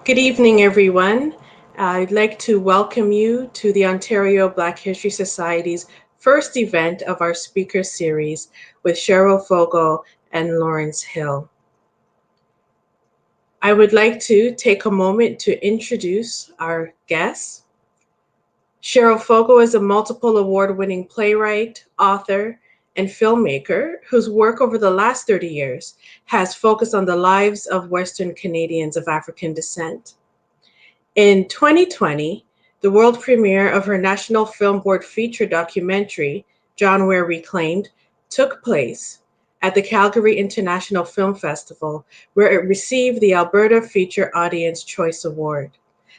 Good evening, everyone. I'd like to welcome you to the Ontario Black History Society's first event of our speaker series with Cheryl Foggo and Lawrence Hill. I would like to take a moment to introduce our guests. Cheryl Foggo is a multiple award-winning playwright, author, and filmmaker whose work over the last 30 years has focused on the lives of Western Canadians of African descent. In 2020, the world premiere of her National Film Board feature documentary, John Ware Reclaimed, took place at the Calgary International Film Festival, where it received the Alberta Feature Audience Choice Award.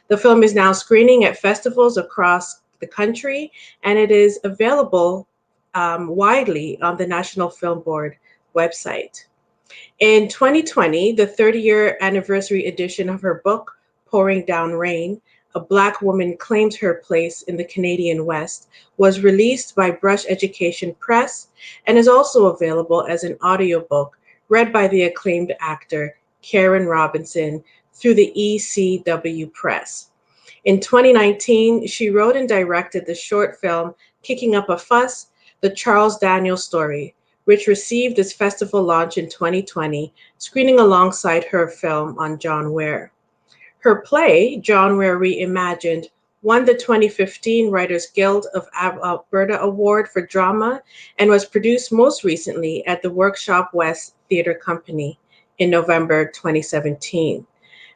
The film is now screening at festivals across the country, and it is available widely on the National Film Board website. In 2020, the 30-year anniversary edition of her book, Pouring Down Rain, A Black Woman Claims Her Place in the Canadian West, was released by Brush Education Press and is also available as an audiobook read by the acclaimed actor Karen Robinson through the ECW Press. In 2019, she wrote and directed the short film Kicking Up a Fuss, the Charles Daniels story, which received its festival launch in 2020, screening alongside her film on John Ware. Her play, John Ware Reimagined, won the 2015 Writers Guild of Alberta Award for Drama and was produced most recently at the Workshop West Theatre Company in November 2017.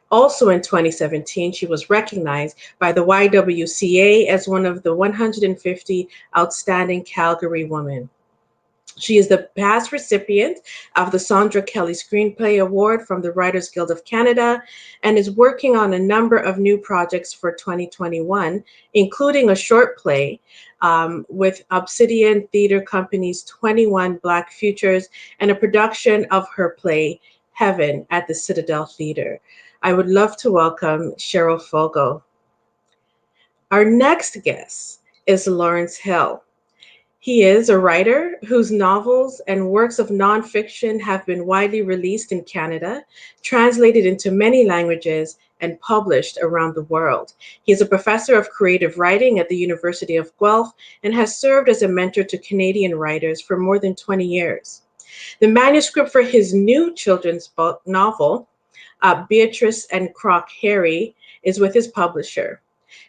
Also in 2017, she was recognized by the YWCA as one of the 150 outstanding Calgary women. She is the past recipient of the Sandra Kelly Screenplay Award from the Writers Guild of Canada and is working on a number of new projects for 2021, including a short play with Obsidian Theatre Company's 21 Black Futures and a production of her play Heaven at the Citadel Theatre. I would love to welcome Cheryl Foggo. Our next guest is Lawrence Hill. He is a writer whose novels and works of nonfiction have been widely released in Canada, translated into many languages, and published around the world. He is a professor of creative writing at the University of Guelph and has served as a mentor to Canadian writers for more than 20 years. The manuscript for his new children's book novel, Beatrice and Croc Harry, is with his publisher.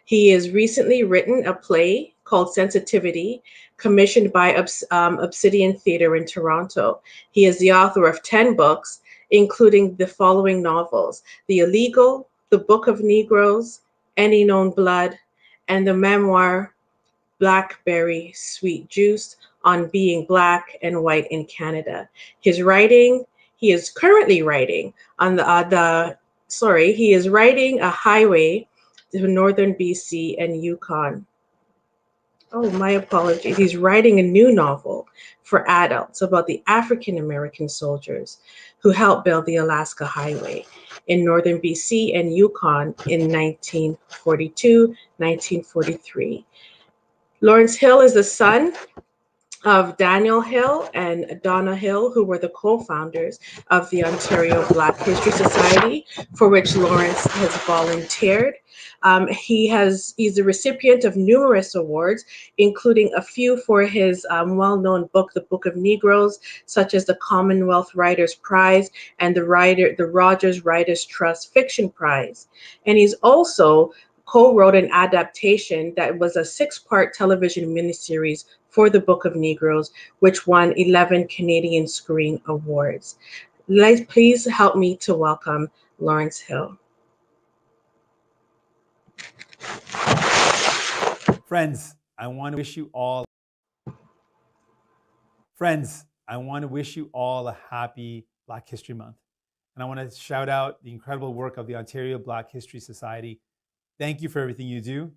He has recently written a play called Sensitivity, commissioned by Obsidian Theatre in Toronto. He is the author of 10 books, including the following novels: The Illegal, The Book of Negroes, Any Known Blood, and the memoir Blackberry Sweet Juice on being Black and white in Canada. His writing, he is currently writing on he is writing a highway to northern BC and Yukon. Oh, my apologies. He's writing a new novel for adults about the African American soldiers who helped build the Alaska Highway in northern BC and Yukon in 1942, 1943. Lawrence Hill is the son of Daniel Hill and Donna Hill, who were the co-founders of the Ontario Black History Society, for which Lawrence has volunteered. He's the recipient of numerous awards, including a few for his well-known book, The Book of Negroes, such as the Commonwealth Writers Prize and the Rogers Writers Trust Fiction Prize. And he's also co-wrote an adaptation that was a 6-part television miniseries for the Book of Negroes, which won 11 Canadian Screen Awards. Please help me to welcome Lawrence Hill. Friends, I want to wish you all a happy Black History Month. And I want to shout out the incredible work of the Ontario Black History Society. Thank you for everything you do.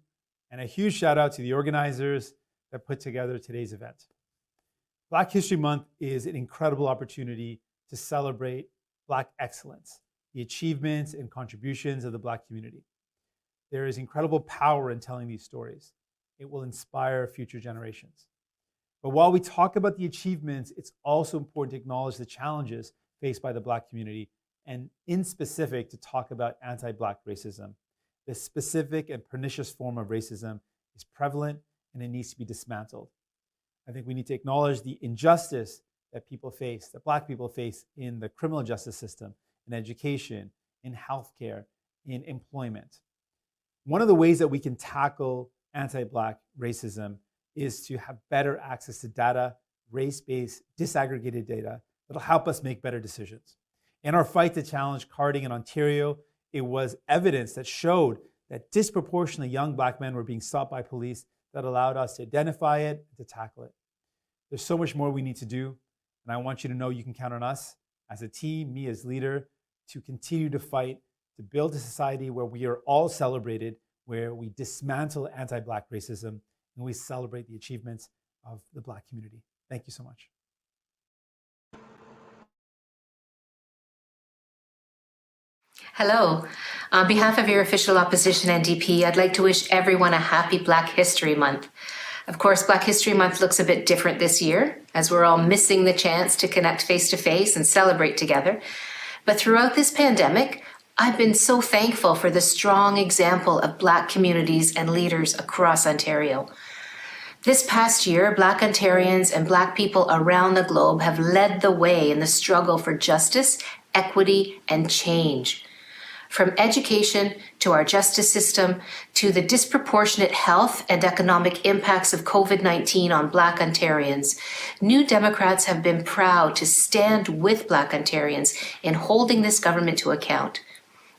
And a huge shout out to the organizers that put together today's event. Black History Month is an incredible opportunity to celebrate Black excellence, the achievements and contributions of the Black community. There is incredible power in telling these stories. It will inspire future generations. But while we talk about the achievements, it's also important to acknowledge the challenges faced by the Black community and in specific to talk about anti-Black racism. This specific and pernicious form of racism is prevalent and it needs to be dismantled. I think we need to acknowledge the injustice that people face, that Black people face in the criminal justice system, in education, in healthcare, in employment. One of the ways that we can tackle anti-Black racism is to have better access to data, race-based, disaggregated data that'll help us make better decisions. In our fight to challenge carding in Ontario, it was evidence that showed that disproportionately young Black men were being stopped by police that allowed us to identify it and to tackle it. There's so much more we need to do, and I want you to know you can count on us as a team, me as leader, to continue to fight, to build a society where we are all celebrated, where we dismantle anti-Black racism, and we celebrate the achievements of the Black community. Thank you so much. Hello. On behalf of your official opposition NDP, I'd like to wish everyone a happy Black History Month. Of course, Black History Month looks a bit different this year, as we're all missing the chance to connect face-to-face and celebrate together. But throughout this pandemic, I've been so thankful for the strong example of Black communities and leaders across Ontario. This past year, Black Ontarians and Black people around the globe have led the way in the struggle for justice, equity, and change. From education to our justice system to the disproportionate health and economic impacts of COVID-19 on Black Ontarians, New Democrats have been proud to stand with Black Ontarians in holding this government to account.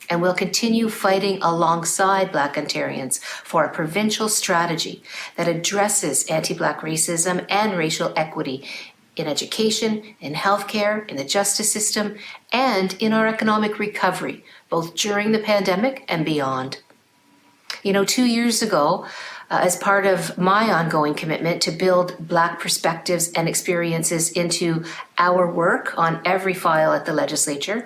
And will continue fighting alongside Black Ontarians for a provincial strategy that addresses anti-Black racism and racial equity in education, in healthcare, in the justice system, and in our economic recovery, both during the pandemic and beyond. 2 years ago, as part of my ongoing commitment to build Black perspectives and experiences into our work on every file at the legislature,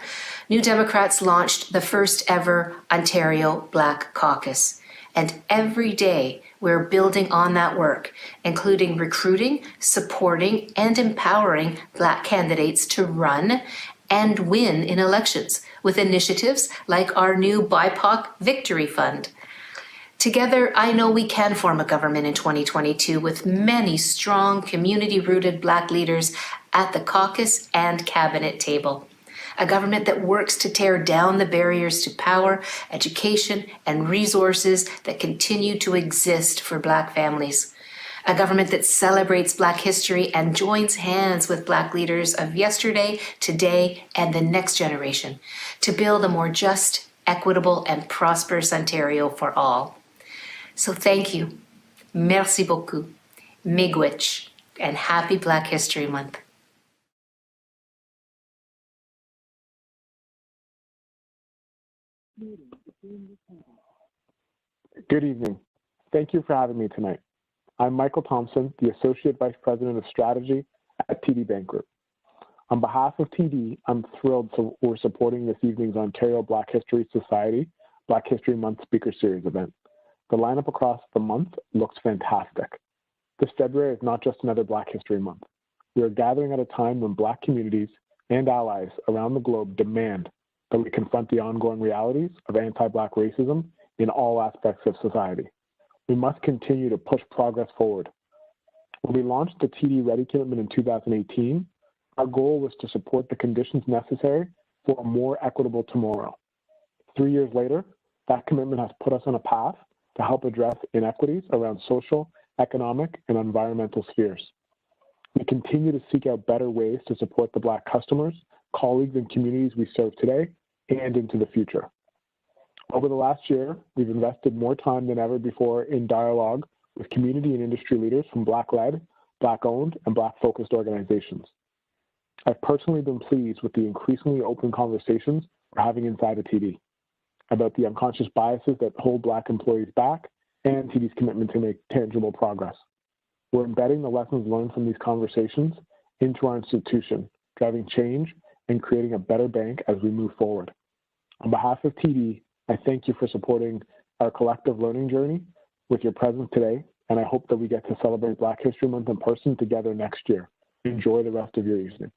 New Democrats launched the first ever Ontario Black Caucus. And every day we're building on that work, including recruiting, supporting, and empowering Black candidates to run and win in elections with initiatives like our new BIPOC Victory Fund. Together, I know we can form a government in 2022 with many strong, community-rooted Black leaders at the caucus and cabinet table. A government that works to tear down the barriers to power, education, and resources that continue to exist for Black families. A government that celebrates Black history and joins hands with Black leaders of yesterday, today, and the next generation to build a more just, equitable, and prosperous Ontario for all. So thank you. Merci beaucoup. Miigwech, and happy Black History Month. Good evening. Thank you for having me tonight. I'm Michael Thompson, the Associate Vice President of Strategy at TD Bank Group. On behalf of TD, I'm thrilled we're supporting this evening's Ontario Black History Society Black History Month Speaker Series event. The lineup across the month looks fantastic. This February is not just another Black History Month. We are gathering at a time when Black communities and allies around the globe demand that we confront the ongoing realities of anti-Black racism in all aspects of society. We must continue to push progress forward. When we launched the TD Ready commitment in 2018, our goal was to support the conditions necessary for a more equitable tomorrow. 3 years later, that commitment has put us on a path to help address inequities around social, economic, and environmental spheres. We continue to seek out better ways to support the Black customers, colleagues, and communities we serve today and into the future. Over the last year, we've invested more time than ever before in dialogue with community and industry leaders from Black-led, Black-owned, and Black-focused organizations. I've personally been pleased with the increasingly open conversations we're having inside of TD about the unconscious biases that hold Black employees back and TD's commitment to make tangible progress. We're embedding the lessons learned from these conversations into our institution, driving change and creating a better bank as we move forward. On behalf of TD, I thank you for supporting our collective learning journey with your presence today, and I hope that we get to celebrate Black History Month in person together next year. Enjoy the rest of your evening.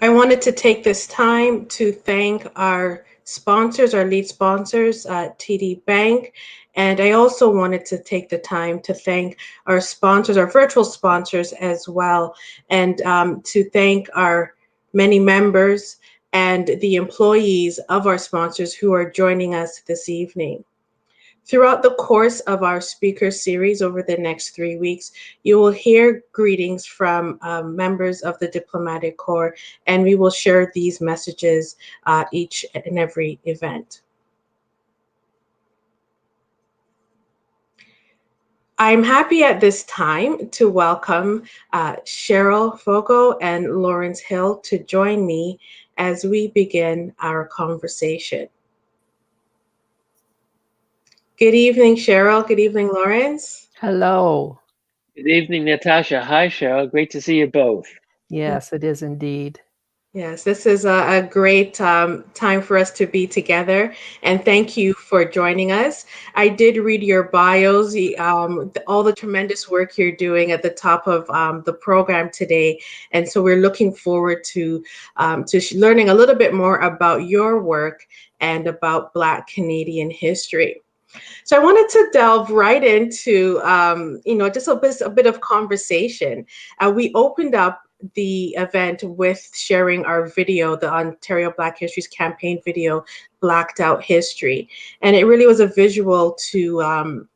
I wanted to take this time to thank our sponsors, our lead sponsors, TD Bank. And I also wanted to take the time to thank our sponsors, our virtual sponsors as well, and to thank our many members and the employees of our sponsors who are joining us this evening. Throughout the course of our speaker series over the next 3 weeks, you will hear greetings from members of the Diplomatic Corps, and we will share these messages each and every event. I'm happy at this time to welcome Cheryl Foggo and Lawrence Hill to join me as we begin our conversation. Good evening, Cheryl. Good evening, Lawrence. Hello. Good evening, Natasha. Hi, Cheryl. Great to see you both. Yes, it is indeed. Yes, this is a great time for us to be together, and thank you for joining us. I did read your bios, all the tremendous work you're doing at the top of the program today, and so we're looking forward to learning a little bit more about your work and about Black Canadian history. So I wanted to delve right into, just a bit of conversation. We opened up the event with sharing our video, the Ontario Black Histories campaign video, Blacked Out History. And it really was a visual to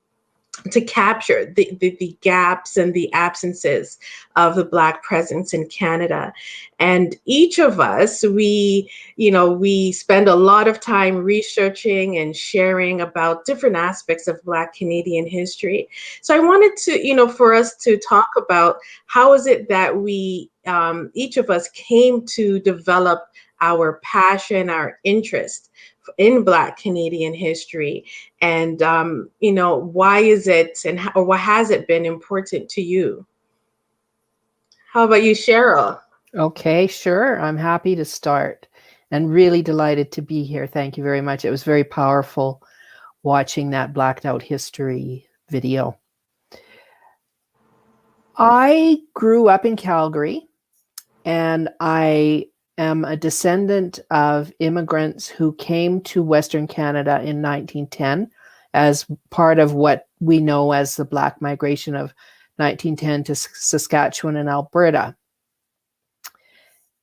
capture the gaps and the absences of the Black presence in Canada. And each of us, we spend a lot of time researching and sharing about different aspects of Black Canadian history. So I wanted to, for us to talk about how is it that we, each of us came to develop our passion, our interest in Black Canadian history, and why is it or why has it been important to you? How about you, Cheryl? Okay, sure. I'm happy to start and really delighted to be here. Thank you very much. It was very powerful watching that Blacked Out History video. I grew up in Calgary, and I am a descendant of immigrants who came to Western Canada in 1910 as part of what we know as the Black Migration of 1910 to Saskatchewan and Alberta.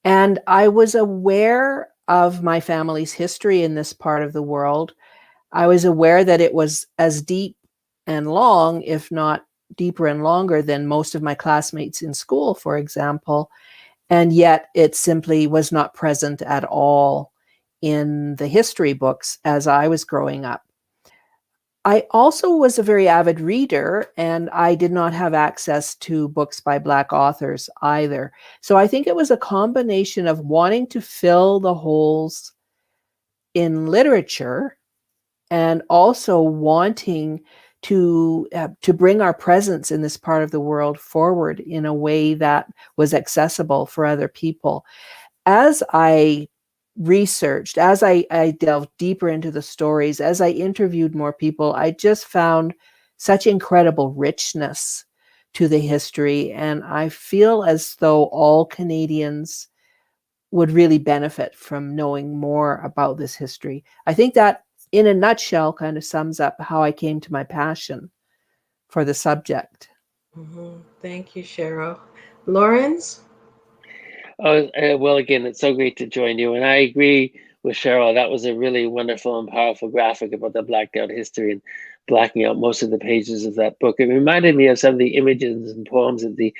And I was aware of my family's history in this part of the world. I was aware that it was as deep and long, if not deeper and longer, than most of my classmates in school, for example. And yet it simply was not present at all in the history books as I was growing up. I also was a very avid reader, and I did not have access to books by Black authors either. So I think it was a combination of wanting to fill the holes in literature and also wanting to bring our presence in this part of the world forward in a way that was accessible for other people. As I researched, as I delved deeper into the stories, as I interviewed more people, I just found such incredible richness to the history. And I feel as though all Canadians would really benefit from knowing more about this history. I think that in a nutshell kind of sums up how I came to my passion for the subject. Mm-hmm. Thank you, Cheryl. Lawrence? Oh, well, again, it's so great to join you. And I agree with Cheryl. That was a really wonderful and powerful graphic about the blacked out history and blacking out most of the pages of that book. It reminded me of some of the images and poems that the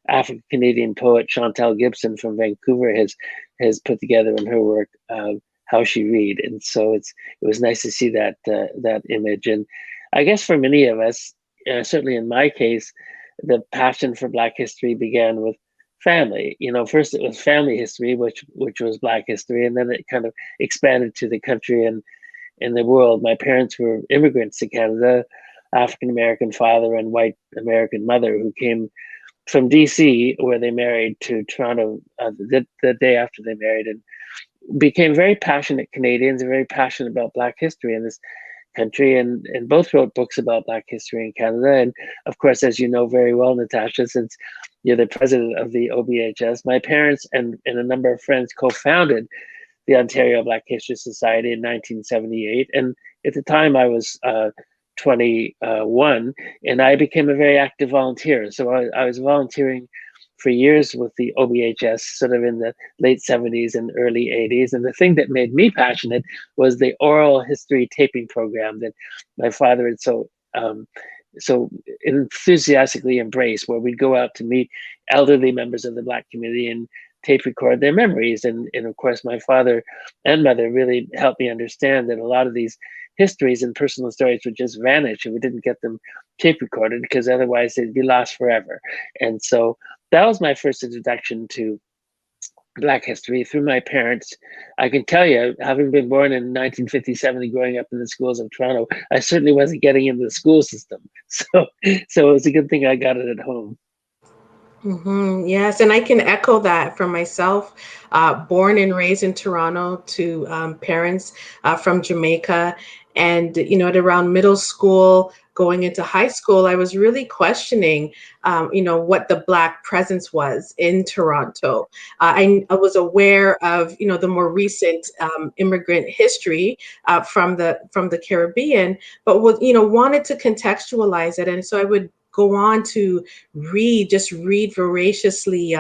African-Canadian poet Chantal Gibson from Vancouver has put together in her work, How She Read. And so it was nice to see that image. And I guess for many of us, certainly in my case, the passion for Black history began with family. First it was family history, which was Black history, and then it kind of expanded to the country and in the world. My parents were immigrants to Canada, African American father and white American mother, who came from DC, where they married, to Toronto the day after they married, and became very passionate Canadians and very passionate about Black history. And this country, and both wrote books about Black history in Canada. And of course, as you know very well, Natasha, since you're the president of the OBHS, my parents and a number of friends co-founded the Ontario Black History Society in 1978. And at the time I was 21, and I became a very active volunteer. So I was volunteering for years with the OBHS, sort of in the late 70s and early 80s. And the thing that made me passionate was the oral history taping program that my father had so enthusiastically embraced, where we'd go out to meet elderly members of the Black community and tape record their memories. And of course, my father and mother really helped me understand that a lot of these histories and personal stories would just vanish if we didn't get them tape recorded, because otherwise they'd be lost forever. And so that was my first introduction to Black history through my parents. I can tell you, having been born in 1957 and growing up in the schools of Toronto, I certainly wasn't getting into the school system. So it was a good thing I got it at home. Yes, and I can echo that for myself. Born and raised in Toronto to parents from Jamaica. And, at around middle school, going into high school, I was really questioning, what the Black presence was in Toronto. I was aware of, the more recent immigrant history from the Caribbean, but wanted to contextualize it. And so I would go on to read voraciously,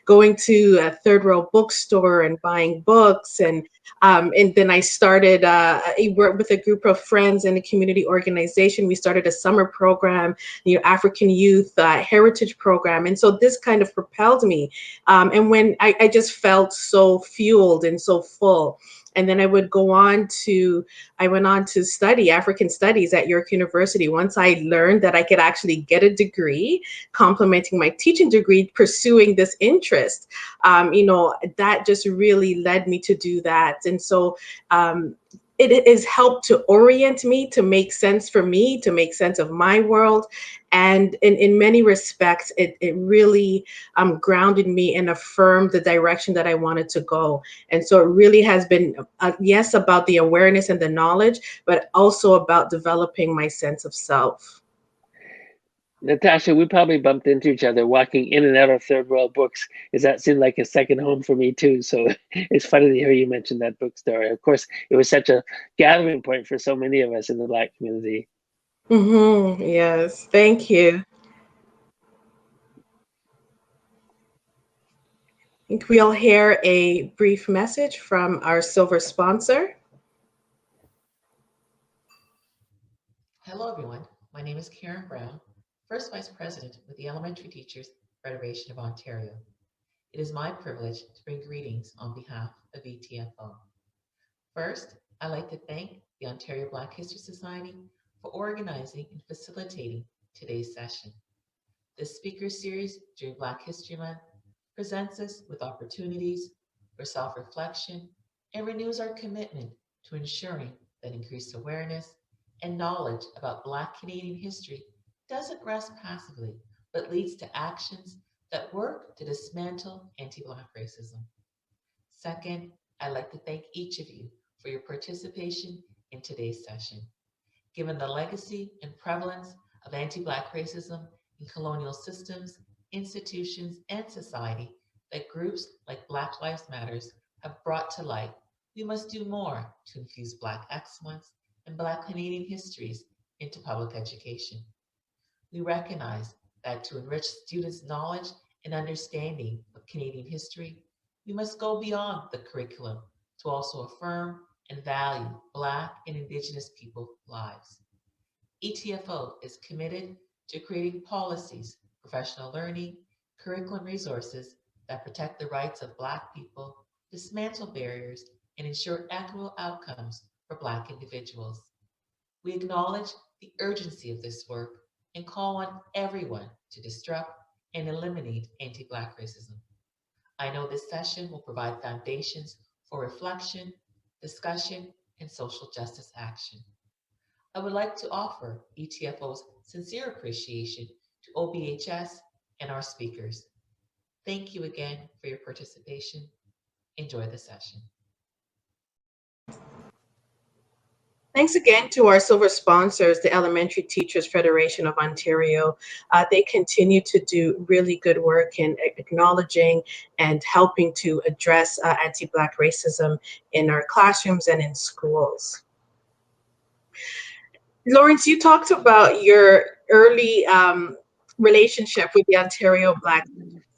going to a third row bookstore and buying books. And then I started, I worked with a group of friends in a community organization. We started a summer program, African Youth Heritage Program. And so this kind of propelled me. And when I just felt so fueled and so full. And then I went on to study African studies at York University. Once I learned that I could actually get a degree, complementing my teaching degree, pursuing this interest, that just really led me to do that. And so it has helped to orient me, to make sense for me, to make sense of my world. And in many respects, it really grounded me and affirmed the direction that I wanted to go. And so it really has been, yes, about the awareness and the knowledge, but also about developing my sense of self. Natasha, we probably bumped into each other walking in and out of Third World Books, because that seemed like a second home for me too. So it's funny to hear you mention that bookstore. Of course, it was such a gathering point for so many of us in the Black community. Yes, thank you. I think we'll hear a brief message from our silver sponsor. Hello, everyone. My name is Karen Brown, First Vice President with the Elementary Teachers Federation of Ontario. It is my privilege to bring greetings on behalf of ETFO. First, I'd like to thank the Ontario Black History Society for organizing and facilitating today's session. This speaker series during Black History Month presents us with opportunities for self-reflection and renews our commitment to ensuring that increased awareness and knowledge about Black Canadian history doesn't rest passively, but leads to actions that work to dismantle anti-Black racism. Second, I'd like to thank each of you for your participation in today's session. Given the legacy and prevalence of anti-Black racism in colonial systems, institutions, and society that groups like Black Lives Matters have brought to light, we must do more to infuse Black excellence and Black Canadian histories into public education. We recognize that to enrich students' knowledge and understanding of Canadian history, we must go beyond the curriculum to also affirm and value Black and Indigenous people lives. ETFO is committed to creating policies, professional learning, curriculum resources that protect the rights of Black people, dismantle barriers, and ensure equitable outcomes for Black individuals. We acknowledge the urgency of this work and call on everyone to disrupt and eliminate anti-Black racism. I know this session will provide foundations for reflection, discussion, and social justice action. I would like to offer ETFO's sincere appreciation to OBHS and our speakers. Thank you again for your participation. Enjoy the session. Thanks again to our silver sponsors, the Elementary Teachers Federation of Ontario. They continue to do really good work in acknowledging and helping to address anti-Black racism in our classrooms and in schools. Lawrence, you talked about your early relationship with the Ontario Black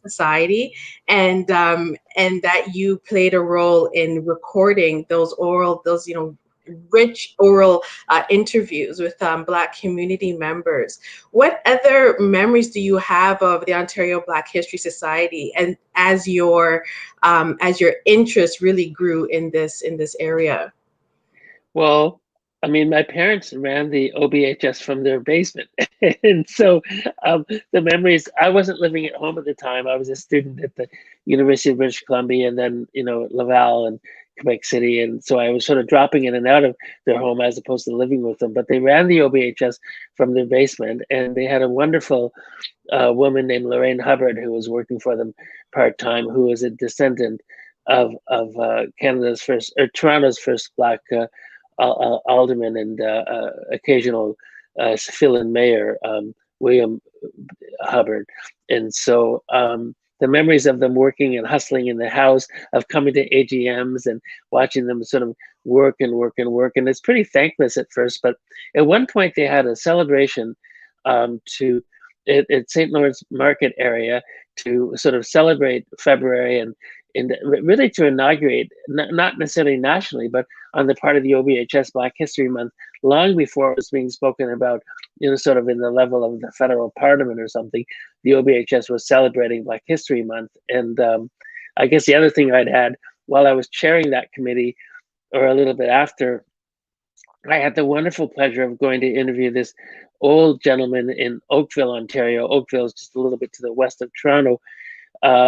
Society, and that you played a role in recording those rich oral interviews with Black community members. What other memories do you have of the Ontario Black History Society, and as your interest really grew in this area? Well, I mean, my parents ran the OBHS from their basement. And so the memories, I wasn't living at home at the time. I was a student at the University of British Columbia and then, Laval and Quebec City. And so I was sort of dropping in and out of their home as opposed to living with them. But they ran the OBHS from their basement, and they had a wonderful woman named Lorraine Hubbard who was working for them part-time, who was a descendant of Canada's first, or Toronto's first Black alderman and occasional fill-in mayor, William Hubbard. And so the memories of them working and hustling in the house, of coming to AGMs and watching them sort of work and work and work. And it's pretty thankless at first, but at one point they had a celebration at St. Lawrence Market area to sort of celebrate February and really to inaugurate, not necessarily nationally, but on the part of the OBHS Black History Month, long before it was being spoken about, sort of in the level of the federal parliament or something, the OBHS was celebrating Black History Month. And I guess the other thing I'd add, while I was chairing that committee, or a little bit after, I had the wonderful pleasure of going to interview this old gentleman in Oakville, Ontario. Oakville is just a little bit to the west of Toronto,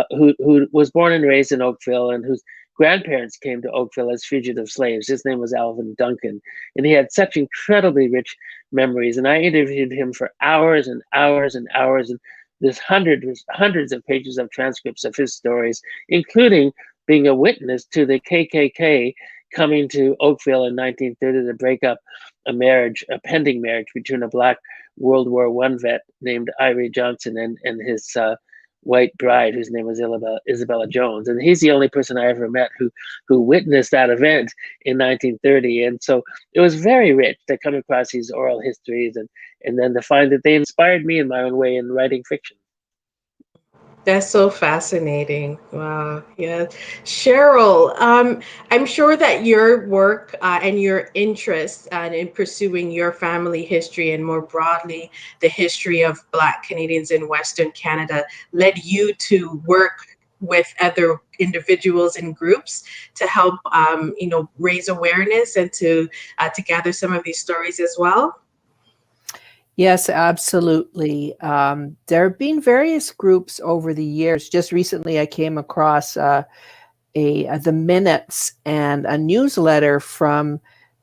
who was born and raised in Oakville, and whose grandparents came to Oakville as fugitive slaves. His name was Alvin Duncan, and he had such incredibly rich memories. And I interviewed him for hours and hours and hours, and there's hundreds of pages of transcripts of his stories, including being a witness to the KKK coming to Oakville in 1930 to break up a pending marriage between a Black World War I vet named Irie Johnson and his white bride, whose name was Isabella Jones. And he's the only person I ever met who witnessed that event in 1930. And so it was very rich to come across these oral histories and then to find that they inspired me in my own way in writing fiction. That's so fascinating. Wow. Yeah. Cheryl, I'm sure that your work and your interest in pursuing your family history and more broadly the history of Black Canadians in Western Canada led you to work with other individuals and groups to help, raise awareness and to gather some of these stories as well. Yes, absolutely. There have been various groups over the years. Just recently, I came across the minutes and a newsletter from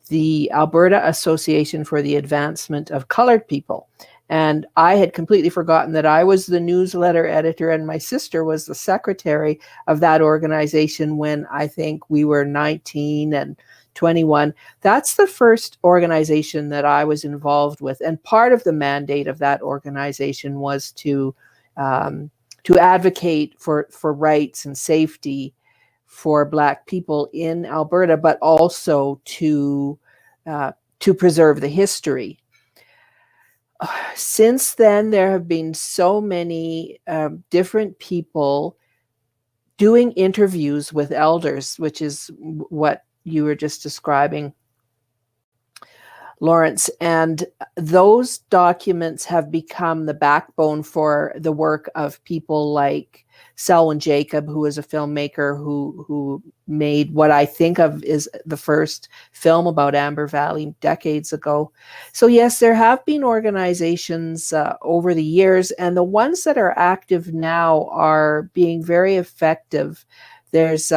the Alberta Association for the Advancement of Colored People. And I had completely forgotten that I was the newsletter editor and my sister was the secretary of that organization when I think we were 19 and 21. That's the first organization that I was involved with. And part of the mandate of that organization was to advocate for rights and safety for Black people in Alberta, but also to preserve the history. Since then, there have been so many different people doing interviews with elders, which is what you were just describing, Lawrence. And those documents have become the backbone for the work of people like Selwyn Jacob, who is a filmmaker who made what I think of is the first film about Amber Valley decades ago. So yes, there have been organizations over the years, and the ones that are active now are being very effective. There's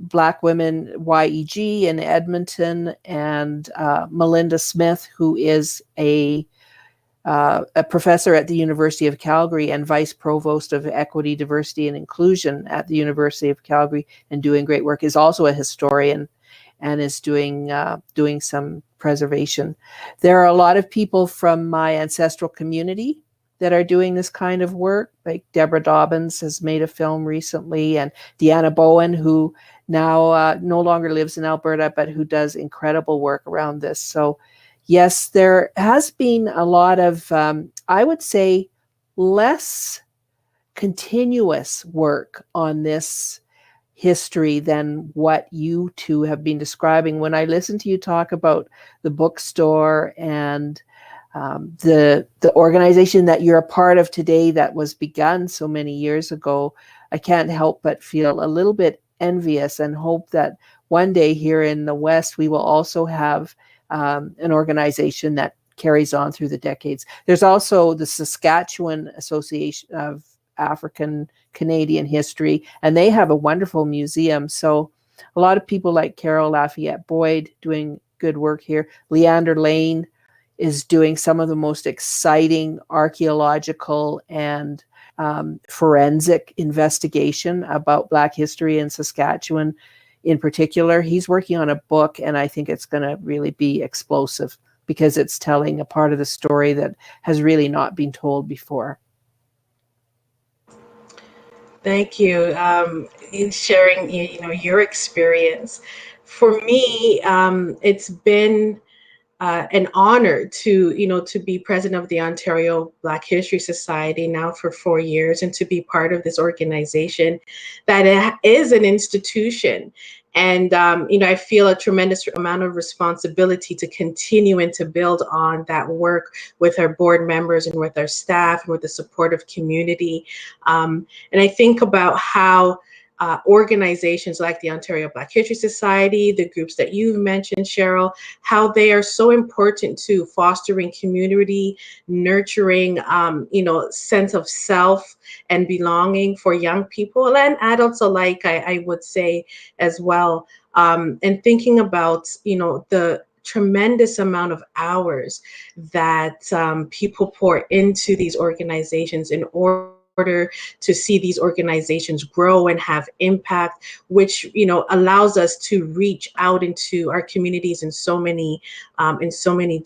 Black Women YEG in Edmonton, and Melinda Smith, who is a professor at the University of Calgary and vice provost of equity, diversity, and inclusion at the University of Calgary, and doing great work, is also a historian. and is doing some preservation. There are a lot of people from my ancestral community that are doing this kind of work. Like Deborah Dobbins has made a film recently, and Deanna Bowen, who now no longer lives in Alberta, but who does incredible work around this. So yes, there has been a lot of, I would say, less continuous work on this history than what you two have been describing. When I listen to you talk about the bookstore and the organization that you're a part of today that was begun so many years ago, I can't help but feel a little bit envious and hope that one day here in the West we will also have an organization that carries on through the decades. There's also the Saskatchewan Association of African Canadian History, and they have a wonderful museum. So a lot of people like Carol Lafayette Boyd doing good work here. Leander Lane is doing some of the most exciting archaeological and forensic investigation about Black history in Saskatchewan in particular. He's working on a book, and I think it's going to really be explosive because it's telling a part of the story that has really not been told before. Thank you in sharing your experience. For me, it's been an honor to be president of the Ontario Black History Society now for 4 years, and to be part of this organization that is an institution. And I feel a tremendous amount of responsibility to continue and to build on that work with our board members and with our staff and with the supportive community. And I think about how organizations like the Ontario Black History Society, the groups that you've mentioned, Cheryl, how they are so important to fostering community, nurturing, sense of self and belonging for young people and adults alike, I would say as well. And thinking about, the tremendous amount of hours that people pour into these organizations in order to see these organizations grow and have impact, which allows us to reach out into our communities in so many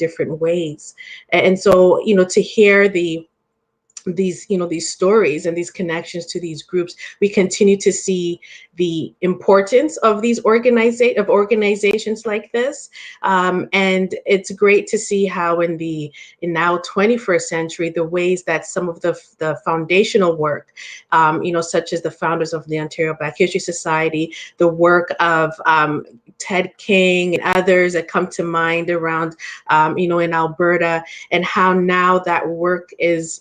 different ways. And so to hear these stories and these connections to these groups, we continue to see the importance of these organizations like this, and it's great to see how in now 21st century, the ways that some of the foundational work, such as the founders of the Ontario Black History Society, the work of Ted King and others that come to mind around in Alberta, and how now that work is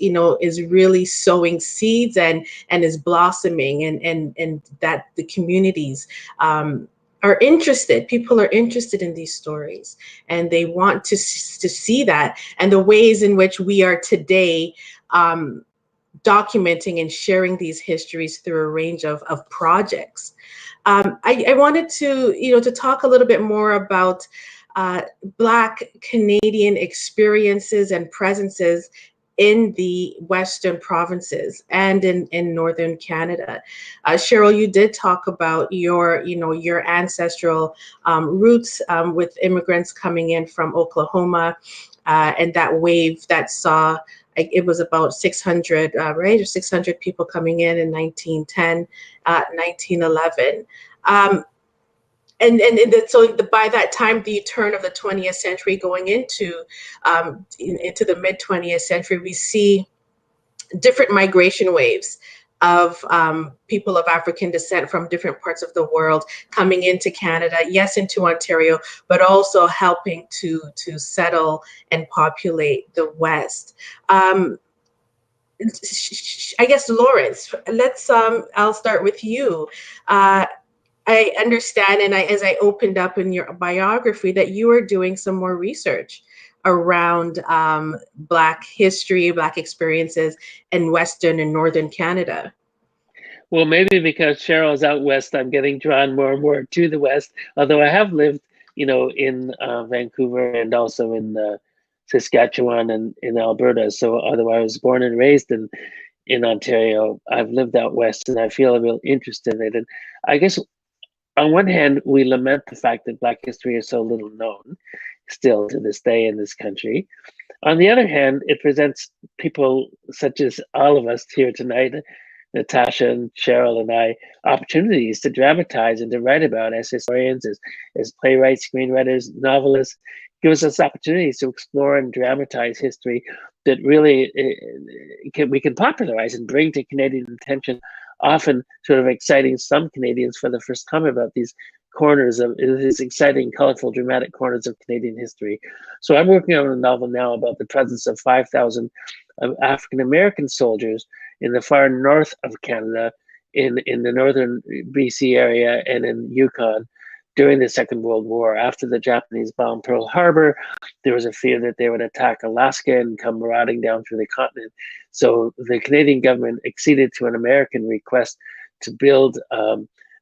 really sowing seeds and is blossoming, and that the communities are interested. People are interested in these stories, and they want to see that, and the ways in which we are today documenting and sharing these histories through a range of projects. I wanted to talk a little bit more about Black Canadian experiences and presences in the Western provinces and in Northern Canada. Cheryl, you did talk about your ancestral roots with immigrants coming in from Oklahoma, and that wave that saw, it was about 600, right? Or 600 people coming in 1910, 1911. So by that time, the turn of the 20th century, going into the mid 20th century, we see different migration waves of people of African descent from different parts of the world coming into Canada, yes, into Ontario, but also helping to settle and populate the West. I guess, Lawrence, I'll start with you. I understand, and as I opened up in your biography, that you are doing some more research around Black history, Black experiences in Western and Northern Canada. Well, maybe because Cheryl's out west, I'm getting drawn more and more to the West, although I have lived, in Vancouver and also in Saskatchewan and in Alberta. So although I was born and raised in Ontario, I've lived out west, and I feel a real interest in it. And I guess on one hand, we lament the fact that Black history is so little known still to this day in this country. On the other hand, it presents people such as all of us here tonight, Natasha and Cheryl and I, opportunities to dramatize and to write about as historians, as playwrights, screenwriters, novelists. Gives us opportunities to explore and dramatize history that really we can popularize and bring to Canadian attention, often sort of exciting some Canadians for the first time about these corners of these exciting, colorful, dramatic corners of Canadian history. So I'm working on a novel now about the presence of 5,000 African-American soldiers in the far north of Canada, in the northern BC area and in Yukon during the Second World War. After the Japanese bombed Pearl Harbor, there was a fear that they would attack Alaska and come marauding down through the continent. So the Canadian government acceded to an American request to build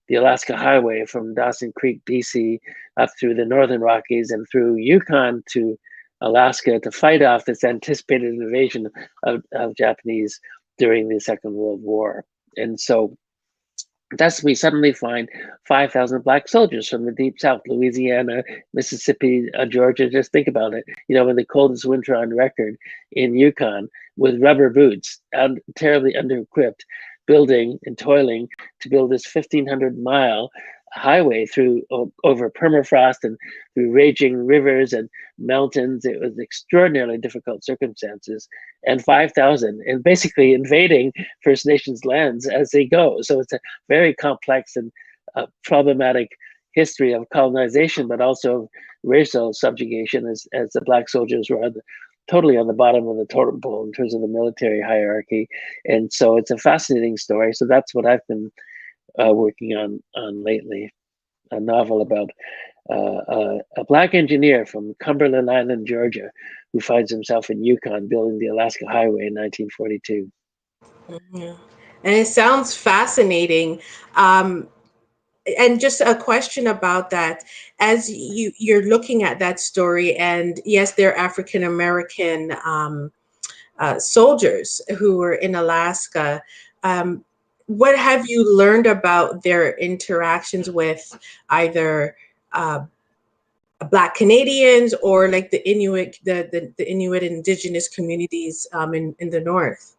the Alaska Highway from Dawson Creek, BC, up through the Northern Rockies and through Yukon to Alaska to fight off this anticipated invasion of Japanese during the Second World War. And so thus we suddenly find 5,000 Black soldiers from the deep South, Louisiana, Mississippi, Georgia. Just think about it, in the coldest winter on record in Yukon, with rubber boots and terribly under-equipped, building and toiling to build this 1,500-mile highway through over permafrost and through raging rivers and mountains. It was extraordinarily difficult circumstances, and 5,000, and basically invading First Nations lands as they go. So it's a very complex and problematic history of colonization, but also racial subjugation, as the Black soldiers were totally on the bottom of the totem pole in terms of the military hierarchy. And so it's a fascinating story. So that's what I've been working on lately, a novel about a Black engineer from Cumberland Island, Georgia, who finds himself in Yukon building the Alaska Highway in 1942. Mm-hmm. And it sounds fascinating. And just a question about that, as you're looking at that story, and yes, they're African American soldiers who were in Alaska. What have you learned about their interactions with either Black Canadians or like the Inuit, the Inuit indigenous communities in the north?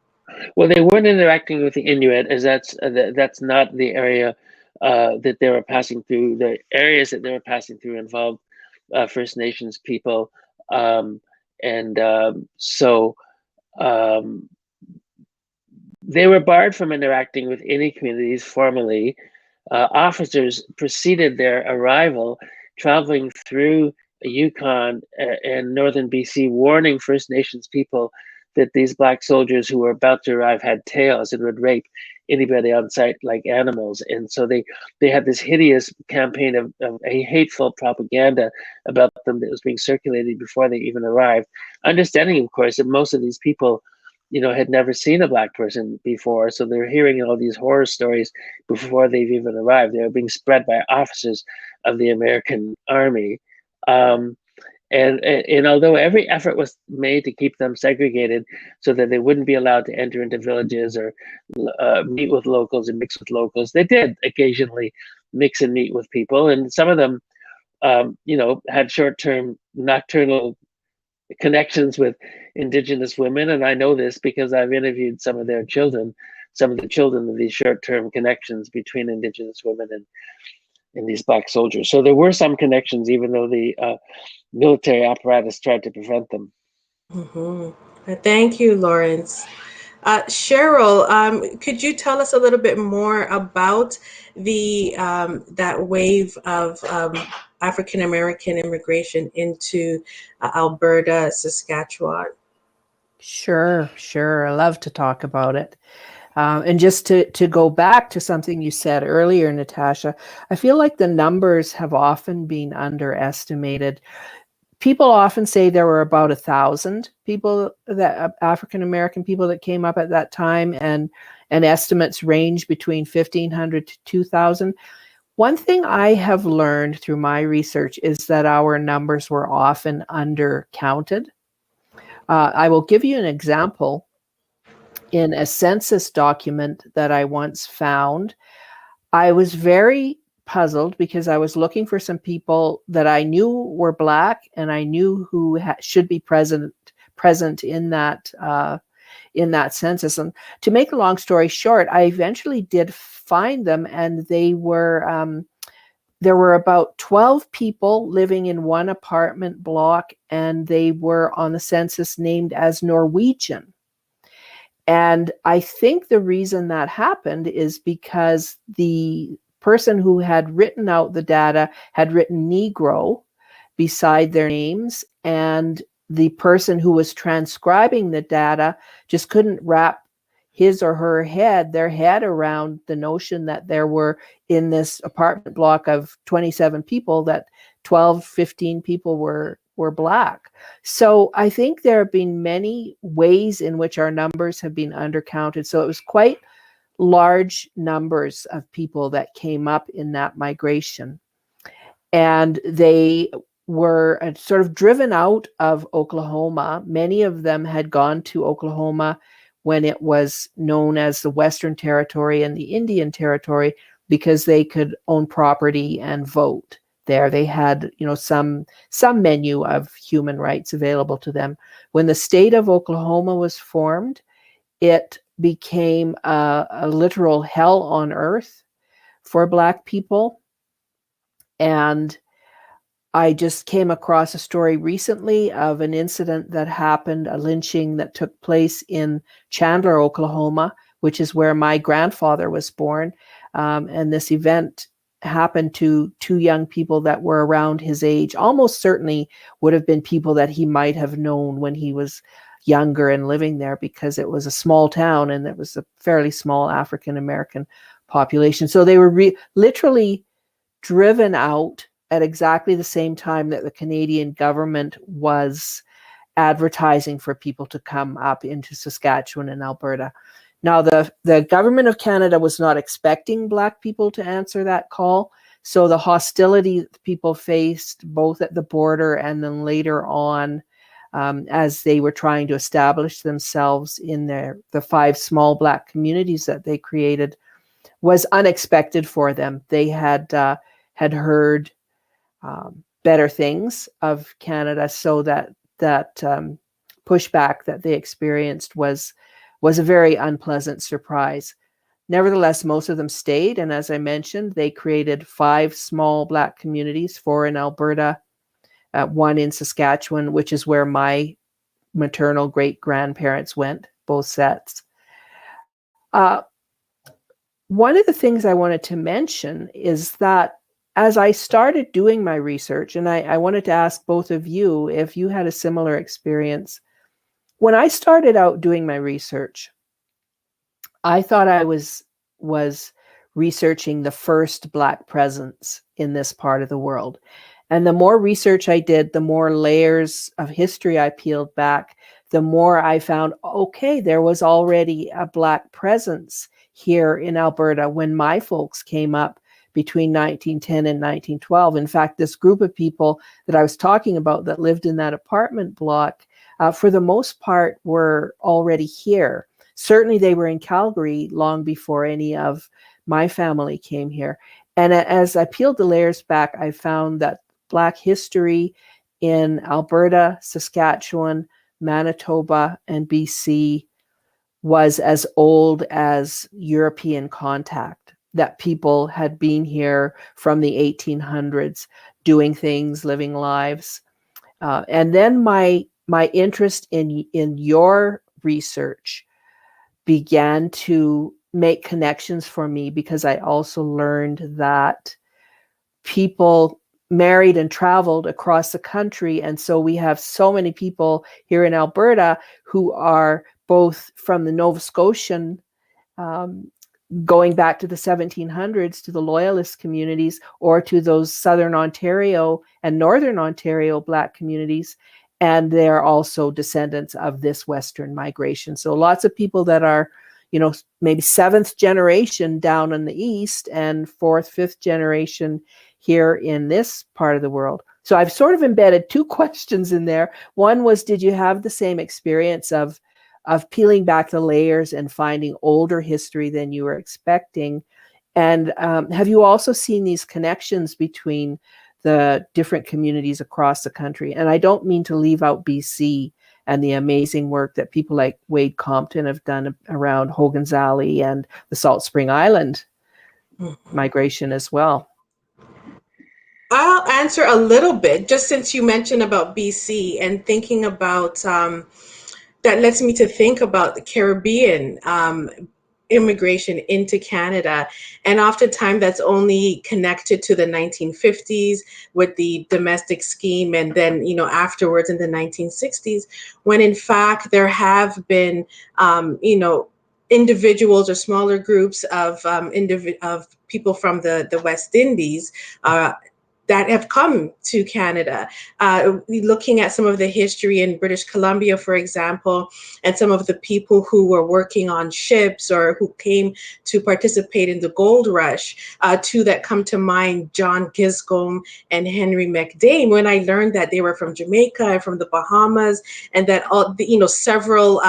Well, they weren't interacting with the Inuit, as that's not the area that they were passing through. The areas that they were passing through involved First Nations people, so they were barred from interacting with any communities formally. Officers preceded their arrival, traveling through Yukon and northern BC, warning First Nations people that these Black soldiers who were about to arrive had tails and would rape anybody on sight like animals. And so they had this hideous campaign of a hateful propaganda about them that was being circulated before they even arrived. Understanding, of course, that most of these people had never seen a Black person before. So they're hearing all these horror stories before they've even arrived. They're being spread by officers of the American Army. And although every effort was made to keep them segregated so that they wouldn't be allowed to enter into villages or meet with locals and mix with locals, they did occasionally mix and meet with people. And some of them, had short-term nocturnal connections with Indigenous women. And I know this because I've interviewed some of the children of these short-term connections between Indigenous women and these Black soldiers. So there were some connections, even though the military apparatus tried to prevent them. Mm-hmm. Thank you, Lawrence. Cheryl, could you tell us a little bit more about the that wave of African American immigration into Alberta, Saskatchewan? Sure. I love to talk about it. And just to go back to something you said earlier, Natasha, I feel like the numbers have often been underestimated. People often say there were about 1,000 people, that African American people, that came up at that time, and estimates range between 1,500 to 2,000. One thing I have learned through my research is that our numbers were often undercounted. I will give you an example. In a census document that I once found, I was very puzzled because I was looking for some people that I knew were Black and I knew who should be present in that census. And to make a long story short, I eventually did find them, and they were there were about 12 people living in one apartment block, and they were on the census named as Norwegian. And I think the reason that happened is because the person who had written out the data had written Negro beside their names, and the person who was transcribing the data just couldn't wrap his or her their head around the notion that there were, in this apartment block of 27 people, that 12, 15 people were Black. So I think there have been many ways in which our numbers have been undercounted. So it was quite large numbers of people that came up in that migration. And they were sort of driven out of Oklahoma. Many of them had gone to Oklahoma when it was known as the Western Territory and the Indian Territory, because they could own property and vote there. They had, some menu of human rights available to them. When the state of Oklahoma was formed, it became a literal hell on earth for Black people. And I just came across a story recently of an incident that happened, a lynching that took place in Chandler, Oklahoma, which is where my grandfather was born. And this event happened to two young people that were around his age. Almost certainly would have been people that he might have known when he was younger and living there, because it was a small town and it was a fairly small African-American population. So they were literally driven out at exactly the same time that the Canadian government was advertising for people to come up into Saskatchewan and Alberta. Now, the government of Canada was not expecting Black people to answer that call. So the hostility that people faced both at the border and then later on as they were trying to establish themselves in the 5 small Black communities that they created was unexpected for them. They had heard better things of Canada, so that pushback that they experienced was a very unpleasant surprise. Nevertheless, most of them stayed, and as I mentioned, they created 5 small Black communities, 4 in Alberta, 1 in Saskatchewan, which is where my maternal great-grandparents went, both sets. One of the things I wanted to mention is that as I started doing my research, and I wanted to ask both of you if you had a similar experience. When I started out doing my research, I thought I was researching the first Black presence in this part of the world. And the more research I did, the more layers of history I peeled back, the more I found, okay, there was already a Black presence here in Alberta when my folks came up between 1910 and 1912. In fact, this group of people that I was talking about that lived in that apartment block, for the most part, were already here. Certainly they were in Calgary long before any of my family came here. And as I peeled the layers back, I found that Black history in Alberta, Saskatchewan, Manitoba, and BC was as old as European contact, that people had been here from the 1800s, doing things, living lives. And then my interest in your research began to make connections for me, because I also learned that people married and traveled across the country. And so we have so many people here in Alberta who are both from the Nova Scotian, going back to the 1700s, to the Loyalist communities, or to those Southern Ontario and Northern Ontario Black communities. And they're also descendants of this Western migration. So lots of people that are, maybe 7th generation down in the East and 4th, 5th generation here in this part of the world. So I've sort of embedded 2 questions in there. One was, did you have the same experience of peeling back the layers and finding older history than you were expecting? And have you also seen these connections between the different communities across the country? And I don't mean to leave out BC and the amazing work that people like Wade Compton have done around Hogan's Alley and the Salt Spring Island migration as well. I'll answer a little bit, just since you mentioned about BC and thinking about that lets me to think about the Caribbean immigration into Canada. And oftentimes that's only connected to the 1950s with the domestic scheme. And then, you know, afterwards in the 1960s, when in fact there have been, you know, individuals or smaller groups of people from the West Indies that have come to Canada. Looking at some of the history in British Columbia, for example, and some of the people who were working on ships or who came to participate in the gold rush, two that come to mind, John Giscombe and Henry McDame, when I learned that they were from Jamaica and from the Bahamas, and that all the, you know, several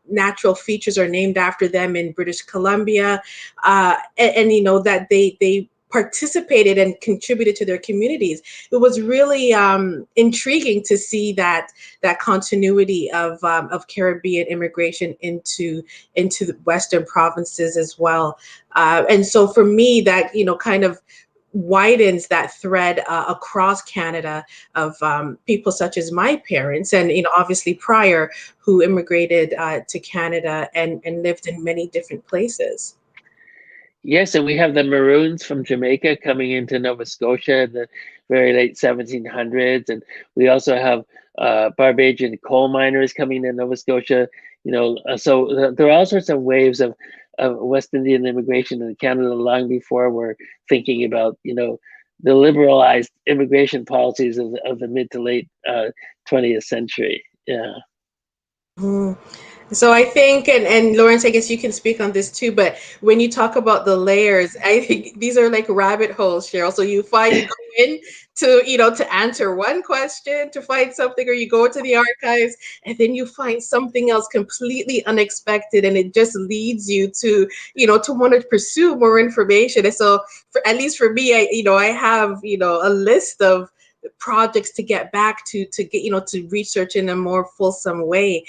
natural features are named after them in British Columbia, and you know, that they participated and contributed to their communities. It was really intriguing to see that continuity of Caribbean immigration into the Western provinces as well. And so for me, that, you know, kind of widens that thread across Canada of people such as my parents, and, you know, obviously prior, who immigrated to Canada and lived in many different places. Yes, and we have the Maroons from Jamaica coming into Nova Scotia in the very late 1700s, and we also have Barbadian coal miners coming to Nova Scotia. You know, so there are all sorts of waves of West Indian immigration in Canada long before we're thinking about, you know, the liberalized immigration policies of the mid to late 20th century. Yeah. Mm. So I think, and Lawrence, I guess you can speak on this too, but when you talk about the layers, I think these are like rabbit holes, Cheryl. So you go in to, you know, to answer one question, to find something, or you go to the archives and then you find something else completely unexpected, and it just leads you to, you know, to want to pursue more information. And so at least for me, I have, you know, a list of projects to get back to get, you know, to research in a more fulsome way,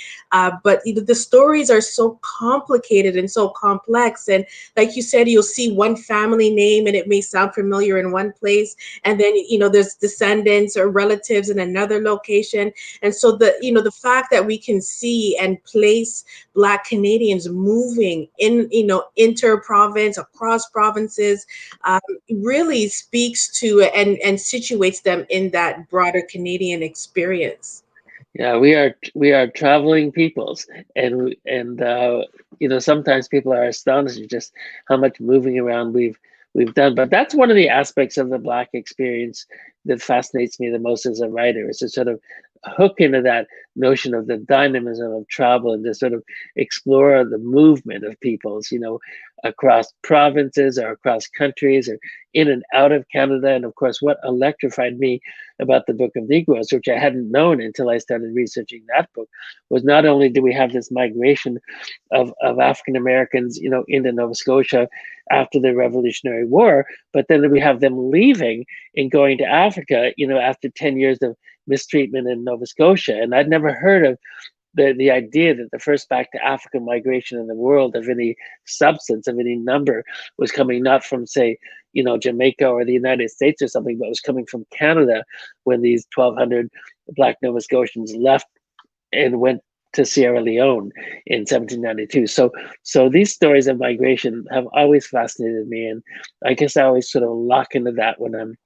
but you know, the stories are so complicated and so complex, and like you said, you'll see one family name and it may sound familiar in one place, and then, you know, there's descendants or relatives in another location. And so the, you know, the fact that we can see and place Black Canadians moving in, you know, inter-province, across provinces, really speaks to and situates them in that broader Canadian experience. Yeah, we are traveling peoples, and you know, sometimes people are astonished at just how much moving around we've done. But that's one of the aspects of the Black experience that fascinates me the most as a writer, is to sort of hook into that notion of the dynamism of travel and to sort of explore the movement of peoples, you know, across provinces or across countries or in and out of Canada. And of course, what electrified me about the Book of Negroes, which I hadn't known until I started researching that book, was not only do we have this migration of African Americans, you know, into Nova Scotia after the Revolutionary War, but then we have them leaving and going to Africa, you know, after 10 years of mistreatment in Nova Scotia. And I'd never heard of the idea that the first back to Africa migration in the world of any substance, of any number, was coming not from, say, you know, Jamaica or the United States or something, but was coming from Canada when these 1,200 Black Nova Scotians left and went to Sierra Leone in 1792. So these stories of migration have always fascinated me, and I guess I always sort of lock into that when I'm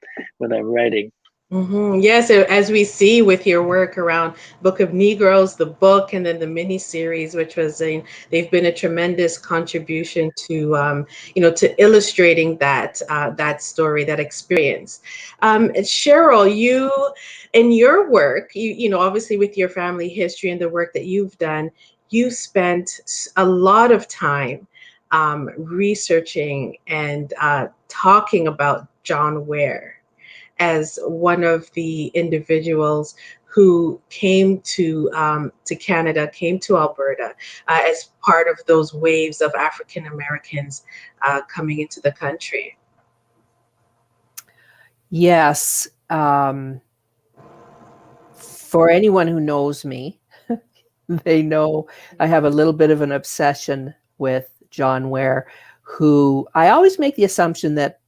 writing. Mm-hmm. Yes, as we see with your work around Book of Negroes, the book, and then the mini series, which was they've been a tremendous contribution to you know, to illustrating that that story, that experience. Cheryl, you in your work, you know, obviously with your family history and the work that you've done, you spent a lot of time researching and talking about John Ware as one of the individuals who came to Canada, came to Alberta as part of those waves of African Americans coming into the country. Yes. For anyone who knows me, they know I have a little bit of an obsession with John Ware, who I always make the assumption that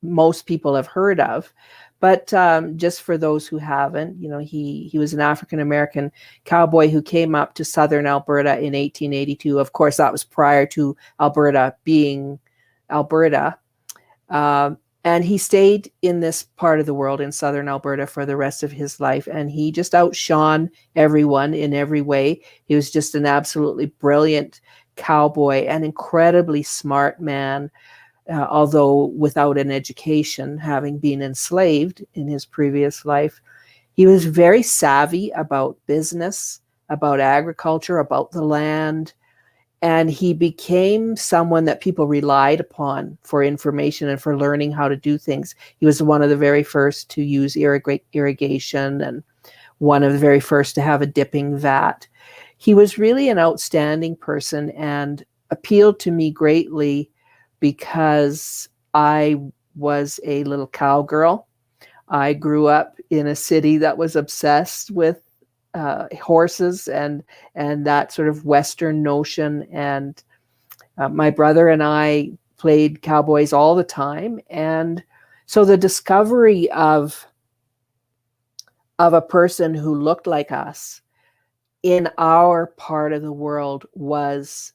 most people have heard of. But just for those who haven't, he was an African-American cowboy who came up to southern Alberta in 1882. Of course, that was prior to Alberta being Alberta. And he stayed in this part of the world, in southern Alberta, for the rest of his life. And he just outshone everyone in every way. He was just an absolutely brilliant cowboy, an incredibly smart man, although without an education, having been enslaved in his previous life. He was very savvy about business, about agriculture, about the land. And he became someone that people relied upon for information and for learning how to do things. He was one of the very first to use irrigation and one of the very first to have a dipping vat. He was really an outstanding person and appealed to me greatly because I was a little cowgirl. I grew up in a city that was obsessed with horses and that sort of Western notion. And my brother and I played cowboys all the time. And so the discovery of a person who looked like us in our part of the world was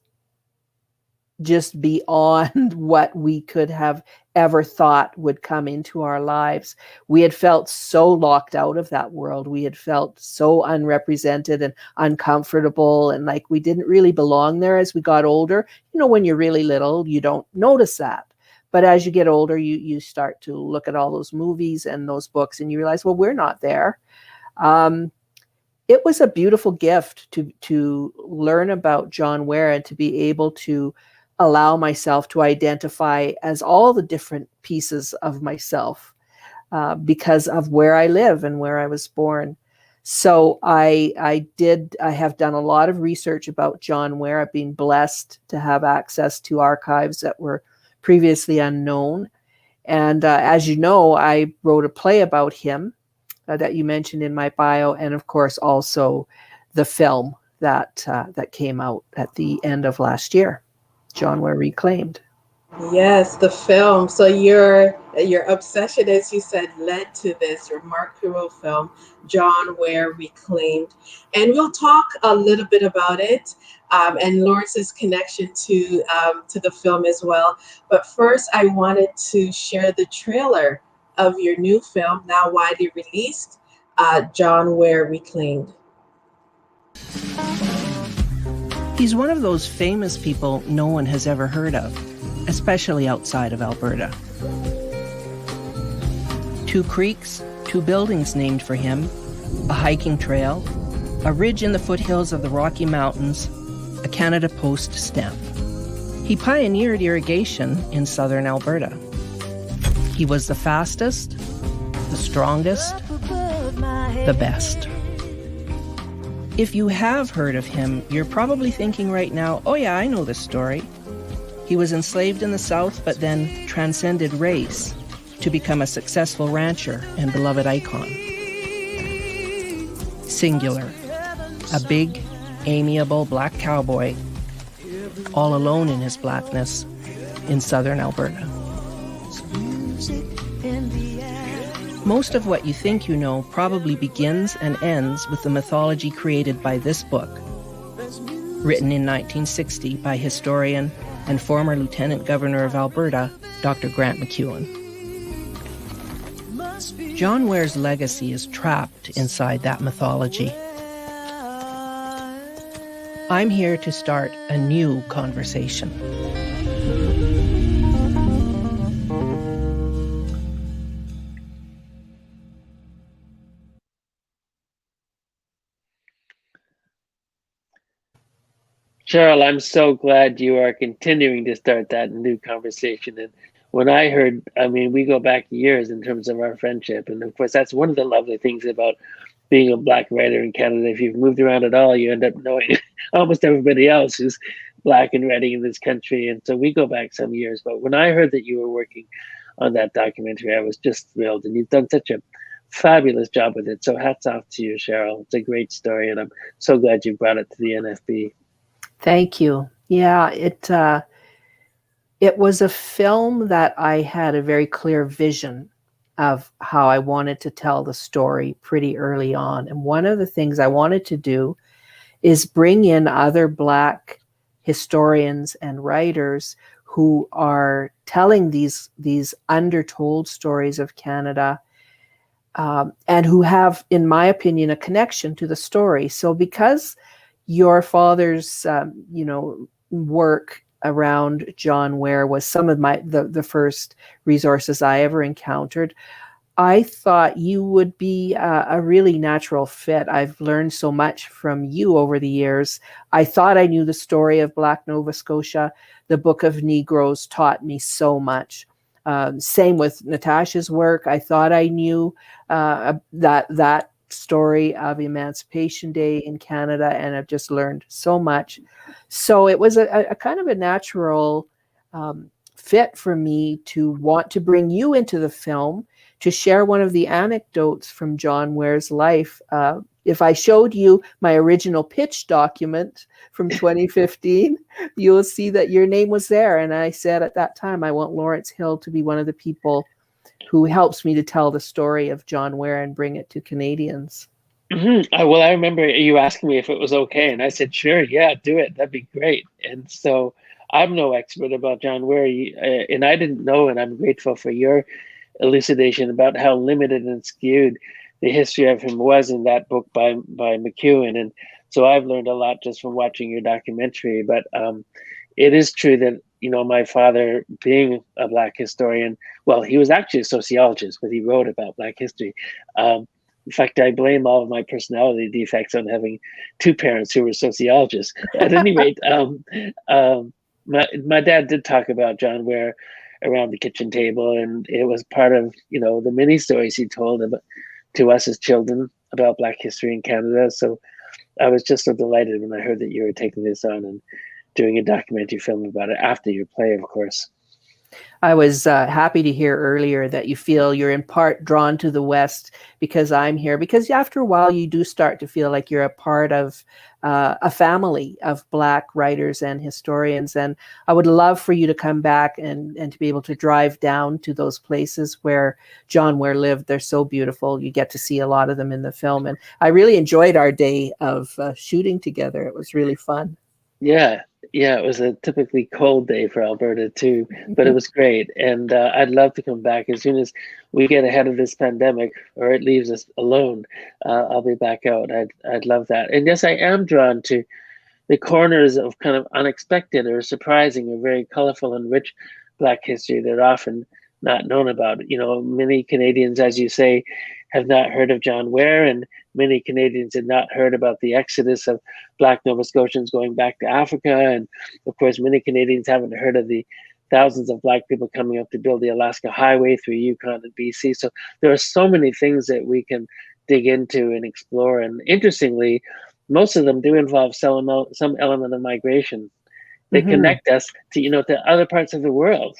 just beyond what we could have ever thought would come into our lives. We had felt so locked out of that world. We had felt so unrepresented and uncomfortable and like we didn't really belong there as we got older. When you're really little, you don't notice that. But as you get older, you start to look at all those movies and those books and you realize, well, we're not there. It was a beautiful gift to learn about John Ware and to be able to allow myself to identify as all the different pieces of myself because of where I live and where I was born. So I have done a lot of research about John Ware. I've been blessed to have access to archives that were previously unknown. And as you know, I wrote a play about him that you mentioned in my bio, and of course also the film that came out at the end of last year, John Ware Reclaimed. Yes, the film. So your obsession, as you said, led to this remarkable film, John Ware Reclaimed. And we'll talk a little bit about it and Lawrence's connection to the film as well. But first, I wanted to share the trailer of your new film, now widely released, John Ware Reclaimed. He's one of those famous people no one has ever heard of, especially outside of Alberta. 2 creeks, 2 buildings named for him, a hiking trail, a ridge in the foothills of the Rocky Mountains, a Canada Post stamp. He pioneered irrigation in southern Alberta. He was the fastest, the strongest, the best. If you have heard of him, you're probably thinking right now, oh yeah, I know this story. He was enslaved in the South, but then transcended race to become a successful rancher and beloved icon. Singular, a big, amiable black cowboy, all alone in his blackness in southern Alberta. Most of what you think you know probably begins and ends with the mythology created by this book, written in 1960 by historian and former Lieutenant Governor of Alberta, Dr. Grant McEwen. John Ware's legacy is trapped inside that mythology. I'm here to start a new conversation. Cheryl, I'm so glad you are continuing to start that new conversation. And when I heard, we go back years in terms of our friendship. And of course, that's one of the lovely things about being a Black writer in Canada, if you've moved around at all, you end up knowing almost everybody else who's Black and writing in this country. And so we go back some years. But when I heard that you were working on that documentary, I was just thrilled. And you've done such a fabulous job with it. So hats off to you, Cheryl. It's a great story. And I'm so glad you brought it to the NFB. Thank you. Yeah, it was a film that I had a very clear vision of how I wanted to tell the story pretty early on. And one of the things I wanted to do is bring in other Black historians and writers who are telling these undertold stories of Canada, and who have, in my opinion, a connection to the story. So because your father's work around John Ware was some of the first resources I ever encountered, I thought you would be a really natural fit. I've learned so much from you over the years. I thought I knew the story of Black Nova Scotia. The Book of Negroes taught me so much. Same with Natasha's work. I thought I knew that story of Emancipation Day in Canada, and I've just learned so much. So it was a kind of a natural fit for me to want to bring you into the film to share one of the anecdotes from John Ware's life. If I showed you my original pitch document from 2015, you'll see that your name was there. And I said at that time, I want Lawrence Hill to be one of the people who helps me to tell the story of John Ware and bring it to Canadians. Mm-hmm. Well, I remember you asking me if it was okay, and I said, sure, yeah, do it. That'd be great. And so I'm no expert about John Ware, and I didn't know, and I'm grateful for your elucidation about how limited and skewed the history of him was in that book by McEwen. And so I've learned a lot just from watching your documentary. But it is true that, my father, being a Black historian, well, he was actually a sociologist, but he wrote about Black history. In fact, I blame all of my personality defects on having two parents who were sociologists. At any rate, my dad did talk about John Ware around the kitchen table, and it was part of the many stories he told to us as children about Black history in Canada. So I was just so delighted when I heard that you were taking this on and doing a documentary film about it after your play, of course. I was happy to hear earlier that you feel you're in part drawn to the West because I'm here, because after a while you do start to feel like you're a part of a family of Black writers and historians. And I would love for you to come back and to be able to drive down to those places where John Ware lived. They're so beautiful. You get to see a lot of them in the film. And I really enjoyed our day of shooting together. It was really fun. Yeah, it was a typically cold day for Alberta too, but it was great. And I'd love to come back as soon as we get ahead of this pandemic, or it leaves us alone. I'll be back out. I'd love that. And yes, I am drawn to the corners of kind of unexpected or surprising or very colorful and rich Black history that are often not known about. Many Canadians, as you say, have not heard of John Ware, and many Canadians had not heard about the exodus of Black Nova Scotians going back to Africa. And of course, many Canadians haven't heard of the thousands of Black people coming up to build the Alaska Highway through Yukon and BC. So there are so many things that we can dig into and explore. And interestingly, most of them do involve some element of migration. They connect us to other parts of the world.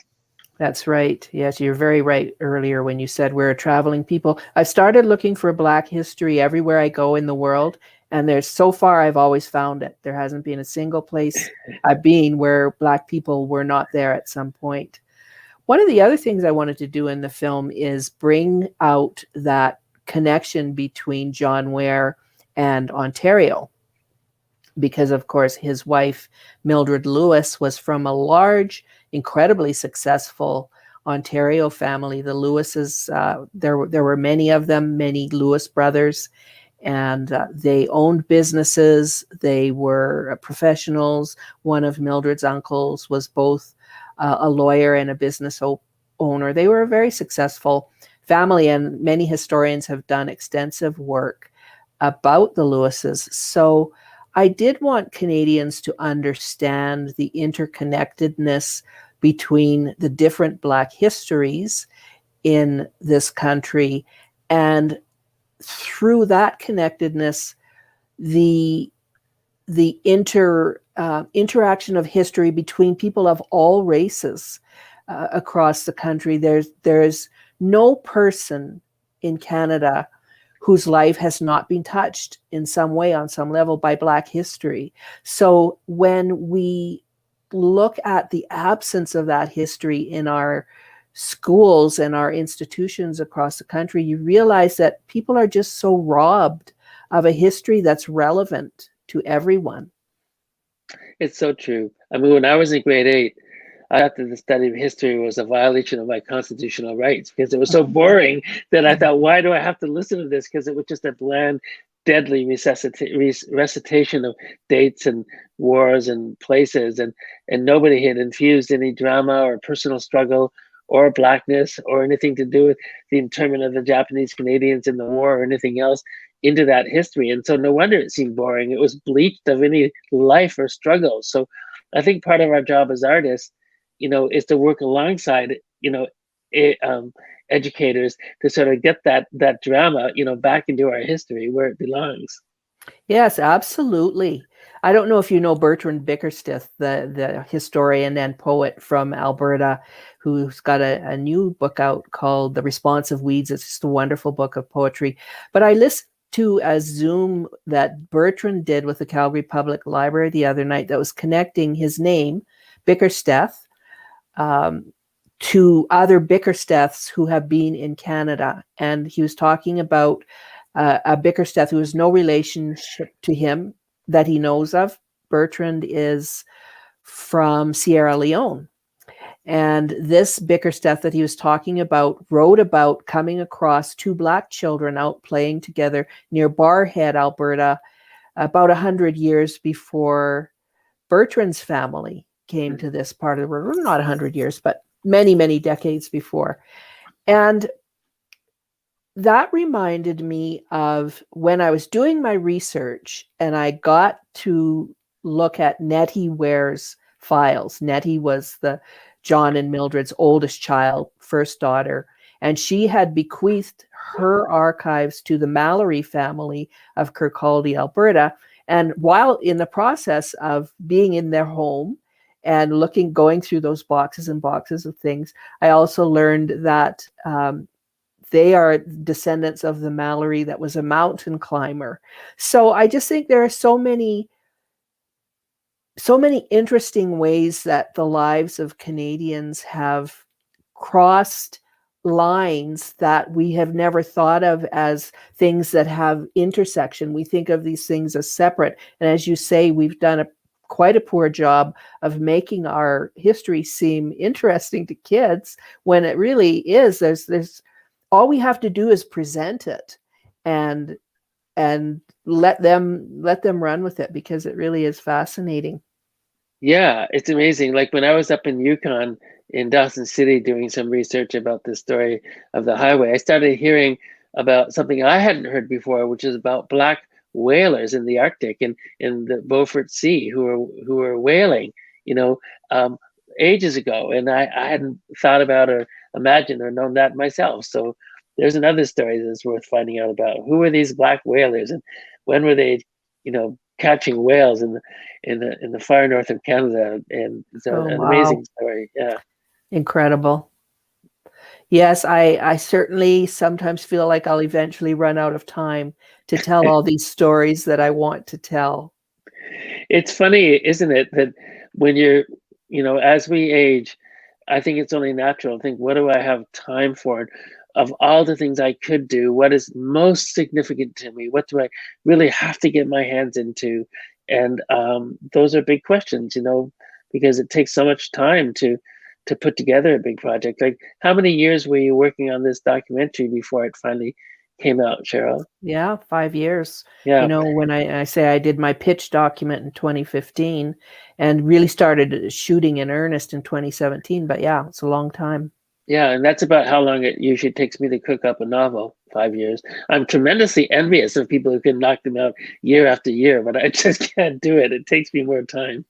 That's right. Yes, you're very right earlier when you said we're a traveling people. I've started looking for Black history everywhere I go in the world, and so far I've always found it. There hasn't been a single place I've been where Black people were not there at some point. One of the other things I wanted to do in the film is bring out that connection between John Ware and Ontario, because of course his wife Mildred Lewis was from a large, incredibly successful Ontario family. The Lewises, there were many of them, many Lewis brothers, and they owned businesses. They were professionals. One of Mildred's uncles was both a lawyer and a business owner. They were a very successful family, and many historians have done extensive work about the Lewises. So I did want Canadians to understand the interconnectedness between the different Black histories in this country, and through that connectedness, the interaction of history between people of all races across the country. There's no person in Canada whose life has not been touched in some way, on some level, by Black history. So when we look at the absence of that history in our schools and our institutions across the country, you realize that people are just so robbed of a history that's relevant to everyone. It's so true. I mean, when I was in grade 8, I thought that the study of history was a violation of my constitutional rights because it was so boring that I thought, why do I have to listen to this? Because it was just a bland, deadly recitation of dates and wars and places, and nobody had infused any drama or personal struggle or Blackness or anything to do with the internment of the Japanese Canadians in the war or anything else into that history. And so no wonder it seemed boring. It was bleached of any life or struggle. So I think part of our job as artists, is to work alongside, educators to sort of get that drama, back into our history where it belongs. Yes, absolutely. I don't know if you know Bertrand Bickersteth, the historian and poet from Alberta, who's got a new book out called The Responsive Weeds. It's just a wonderful book of poetry. But I listened to a Zoom that Bertrand did with the Calgary Public Library the other night that was connecting his name, Bickersteth, to other Bickersteths who have been in Canada. And he was talking about a Bickersteth who has no relationship to him that he knows of. Bertrand is from Sierra Leone. And this Bickersteth that he was talking about wrote about coming across 2 Black children out playing together near Barrhead, Alberta, about 100 years before Bertrand's family came to this part of the world. Not 100 years, but many, many decades before. And that reminded me of when I was doing my research and I got to look at Nettie Ware's files. Nettie was the John and Mildred's oldest child, first daughter, and she had bequeathed her archives to the Mallory family of Kirkcaldy, Alberta. And while in the process of being in their home and going through those boxes and boxes of things, I also learned that they are descendants of the Mallory that was a mountain climber. So I just think there are so many interesting ways that the lives of Canadians have crossed lines that we have never thought of as things that have intersection. We think of these things as separate. And as you say, we've done quite a poor job of making our history seem interesting to kids when it really is. There's all we have to do is present it and let them run with it, because it really is fascinating. Yeah, it's amazing. Like when I was up in Yukon in Dawson City doing some research about the story of the highway, I started hearing about something I hadn't heard before, which is about Black whalers in the Arctic and in the Beaufort Sea who were whaling, ages ago. And I hadn't thought about or imagined or known that myself. So there's another story that's worth finding out about. Who were these Black whalers and when were they, catching whales in the far north of Canada? And it's an amazing story. Yeah. Incredible. Yes, I certainly sometimes feel like I'll eventually run out of time to tell all these stories that I want to tell. It's funny, isn't it, that when you're, as we age, I think it's only natural to think, what do I have time for? Of all the things I could do, what is most significant to me? What do I really have to get my hands into? And those are big questions, because it takes so much time to put together a big project. Like, how many years were you working on this documentary before it finally came out, Cheryl? Yeah, 5 years. Yeah. When I say I did my pitch document in 2015 and really started shooting in earnest in 2017. But yeah, it's a long time. Yeah, and that's about how long it usually takes me to cook up a novel, 5 years. I'm tremendously envious of people who can knock them out year after year, but I just can't do it. It takes me more time.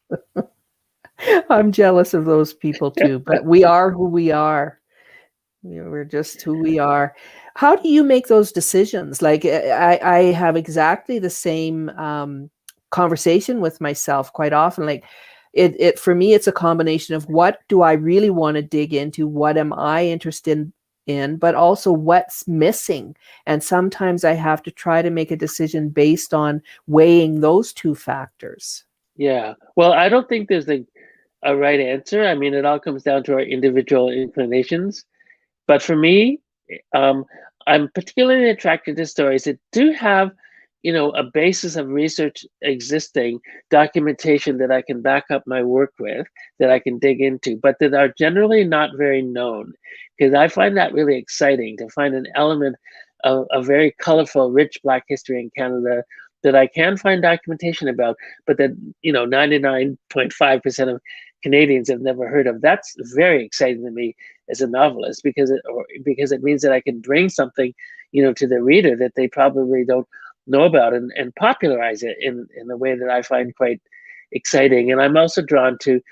I'm jealous of those people too, but we are who we are. We're just who we are. How do you make those decisions? Like I have exactly the same conversation with myself quite often. Like it for me, it's a combination of what do I really want to dig into? What am I interested in? But also what's missing. And sometimes I have to try to make a decision based on weighing those two factors. Yeah. Well, I don't think there's a right answer. I mean, it all comes down to our individual inclinations. But for me, I'm particularly attracted to stories that do have, a basis of research existing, documentation that I can back up my work with, that I can dig into, but that are generally not very known. Because I find that really exciting to find an element of a very colorful, rich Black history in Canada that I can find documentation about, but that 99.5% of Canadians have never heard of. That's very exciting to me as a novelist because it means that I can bring something, to the reader that they probably don't know about and popularize it in a way that I find quite exciting. And I'm also drawn to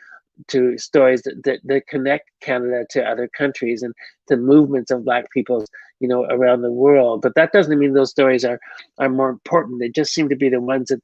stories that connect Canada to other countries and to movements of Black peoples, around the world. But that doesn't mean those stories are more important. They just seem to be the ones that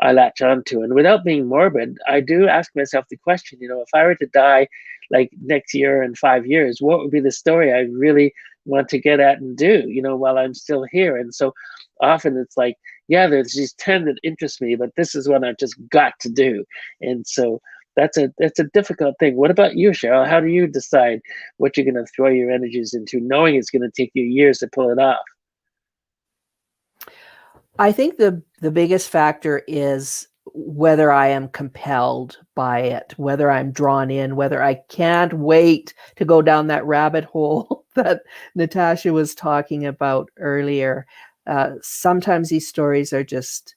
I latch onto. And without being morbid, I do ask myself the question, if I were to die like next year in 5 years, what would be the story I really want to get at and do, while I'm still here? And so often it's like, yeah, there's these 10 that interest me, but this is one I've just got to do. And so that's a difficult thing. What about you, Cheryl? How do you decide what you're going to throw your energies into, knowing it's going to take you years to pull it off? I think the biggest factor is whether I am compelled by it, whether I'm drawn in, whether I can't wait to go down that rabbit hole that Natasha was talking about earlier. Sometimes these stories are just,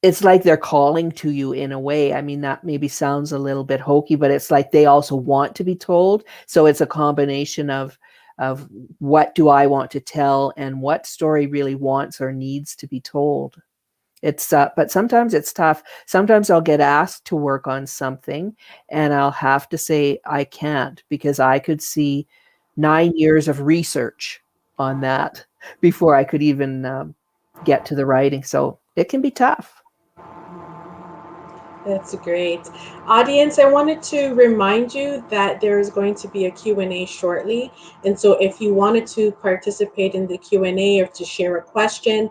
it's like they're calling to you in a way. I mean, that maybe sounds a little bit hokey, but it's like they also want to be told. So it's a combination of what do I want to tell and what story really wants or needs to be told. It's but sometimes it's tough. Sometimes I'll get asked to work on something and I'll have to say I can't because I could see 9 years of research on that before I could even get to the writing. So it can be tough. That's great. Audience, I wanted to remind you that there is going to be a Q&A shortly. And so if you wanted to participate in the Q&A or to share a question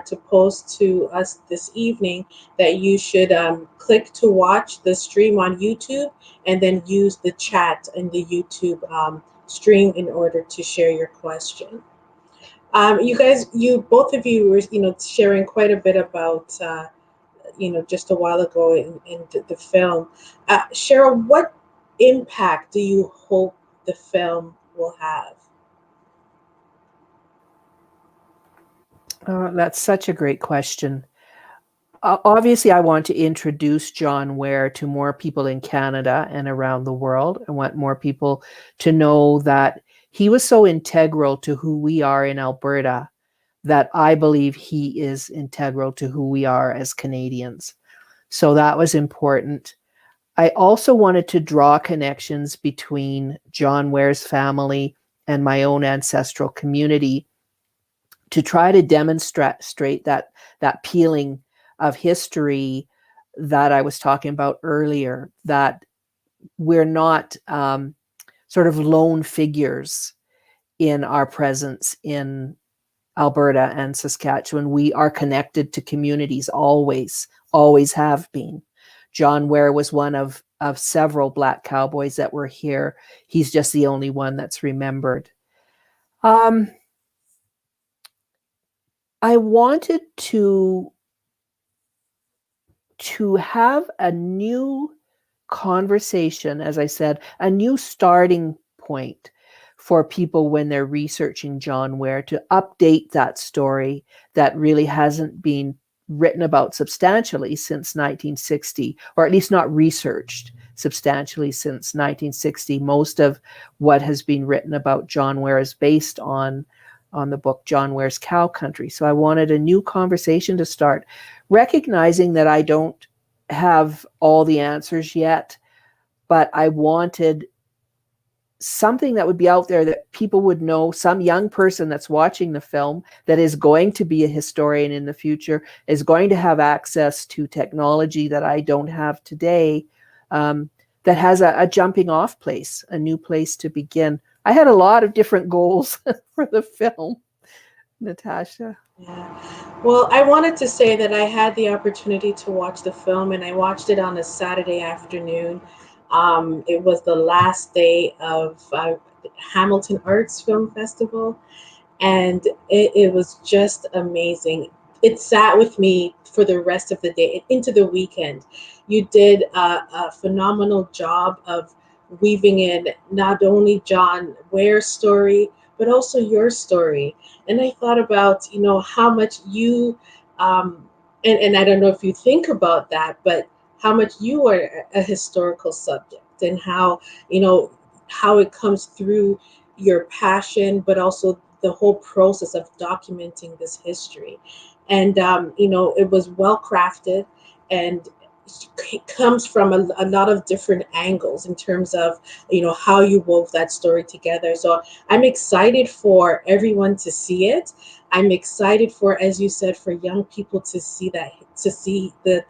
to post to us this evening, that you should click to watch the stream on YouTube and then use the chat in the YouTube stream in order to share your question. You guys, both of you were, sharing quite a bit about just a while ago in the film. Cheryl, what impact do you hope the film will have? That's such a great question. Obviously, I want to introduce John Ware to more people in Canada and around the world. I want more people to know that he was so integral to who we are in Alberta that I believe he is integral to who we are as Canadians. So that was important. I also wanted to draw connections between John Ware's family and my own ancestral community to try to demonstrate that peeling of history that I was talking about earlier, that we're not sort of lone figures in our presence in Alberta and Saskatchewan. We are connected to communities always have been. John Ware was one of several Black cowboys that were here. He's just the only one that's remembered. I wanted to have a new conversation, as I said, a new starting point for people when they're researching John Ware, to update that story that really hasn't been written about substantially since 1960, or at least not researched substantially since 1960. Most of what has been written about John Ware is based on the book John Ware's Cow Country. So I wanted a new conversation to start, recognizing that I don't have all the answers yet, but I wanted something that would be out there that people would know, some young person that's watching the film that is going to be a historian in the future, is going to have access to technology that I don't have today, that has a jumping off place, a new place to begin. I had a lot of different goals for the film, Natasha. Yeah. Well, I wanted to say that I had the opportunity to watch the film, and I watched it on a Saturday afternoon. It was the last day of Hamilton Arts Film Festival, and it was just amazing. It sat with me for the rest of the day into the weekend. You did a phenomenal job of weaving in not only John Ware's story, but also your story. And I thought about, how much you, and I don't know if you think about that, but how much you are a historical subject, and how, how it comes through your passion, but also the whole process of documenting this history. And, it was well crafted, and it comes from a lot of different angles in terms of, how you wove that story together. So I'm excited for everyone to see it. I'm excited for, as you said, for young people to see that, to see the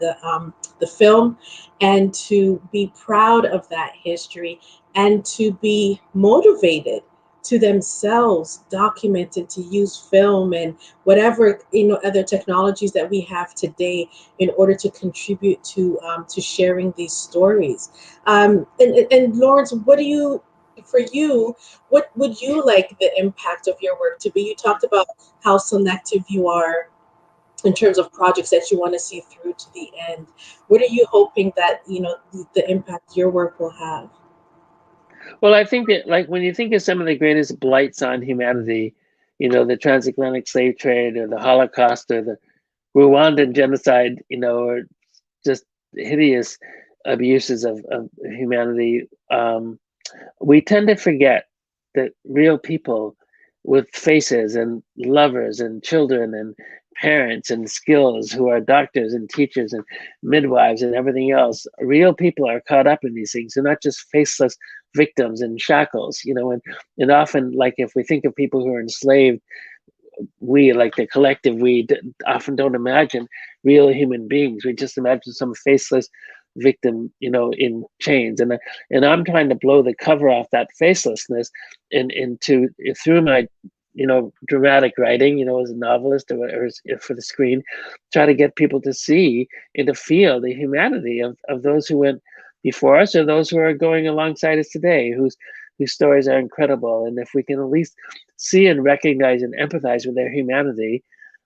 film, and to be proud of that history, and to be motivated to themselves, documented, to use film and whatever, other technologies that we have today in order to contribute to sharing these stories. And Lawrence, for you, what would you like the impact of your work to be? You talked about how selective you are in terms of projects that you want to see through to the end. What are you hoping that, the impact your work will have? Well, I think that, like, when you think of some of the greatest blights on humanity, the transatlantic slave trade, or the Holocaust, or the Rwandan genocide, or just hideous abuses of humanity, we tend to forget that real people with faces, and lovers, and children, and parents, and skills, who are doctors and teachers and midwives and everything else, real people are caught up in these things. They're not just faceless victims in shackles, and often, like, if we think of people who are enslaved, we, like the collective we, often don't imagine real human beings. We just imagine some faceless victim, in chains. And I'm trying to blow the cover off that facelessness, and into through my, dramatic writing, as a novelist, or for the screen, try to get people to see and to feel the humanity of those who went before us, or those who are going alongside us today, whose stories are incredible. And if we can at least see and recognize and empathize with their humanity,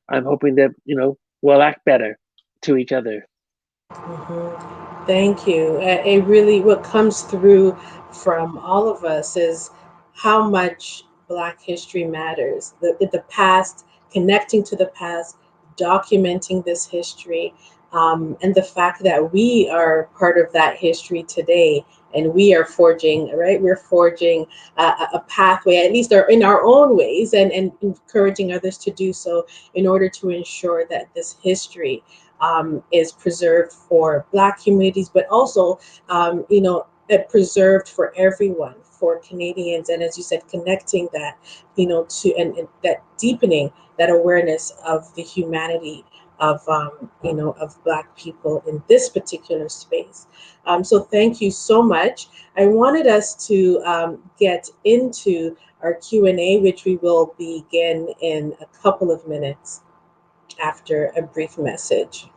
I'm hoping that, we'll act better to each other. Mhm. Thank you. It really, what comes through from all of us is how much Black history matters. The past, connecting to the past, documenting this history, and the fact that we are part of that history today, and we are forging, right? We're forging a pathway, at least in our own ways, and encouraging others to do so in order to ensure that this history is preserved for Black communities, but also, preserved for everyone, for Canadians, and as you said, connecting that, and that deepening that awareness of the humanity of, of Black people in this particular space. So thank you so much. I wanted us to get into our Q&A, which we will begin in a couple of minutes after a brief message.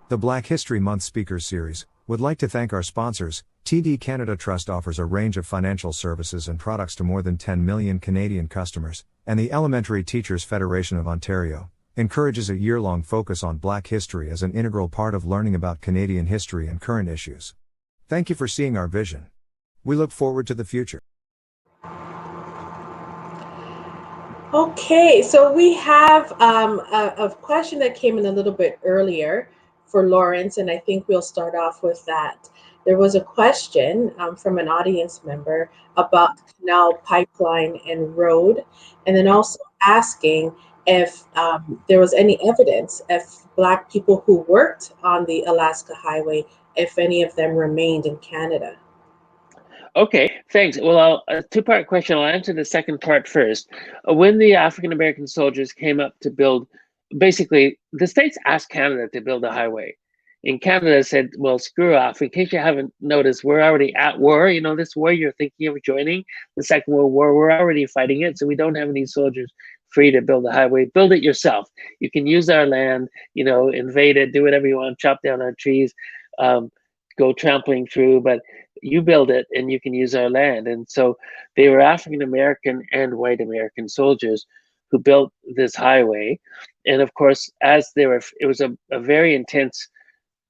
The Black History Month Speakers Series would like to thank our sponsors. TD Canada Trust offers a range of financial services and products to more than 10 million Canadian customers, and the Elementary Teachers Federation of Ontario encourages a year-long focus on Black history as an integral part of learning about Canadian history and current issues. Thank you for seeing our vision. We look forward to the future. Okay, so we have a question that came in a little bit earlier for Lawrence, and I think we'll start off with that. There was a question from an audience member about canal, pipeline, and road, and then also asking if there was any evidence if Black people who worked on the Alaska Highway, if any of them remained in Canada. Okay, thanks. Well, a two-part question. I'll answer the second part first. When the African American soldiers came up to build, basically, the states asked Canada to build a highway. And Canada said, well, screw off. In case you haven't noticed, we're already at war. You know, this war you're thinking of joining, the Second World War, we're already fighting it. So we don't have any soldiers free to build a highway. Build it yourself. You can use our land, you know, invade it, do whatever you want, chop down our trees, go trampling through, but you build it and you can use our land. And so they were African American and white American soldiers who built this highway. And of course, as they were, it was a very intense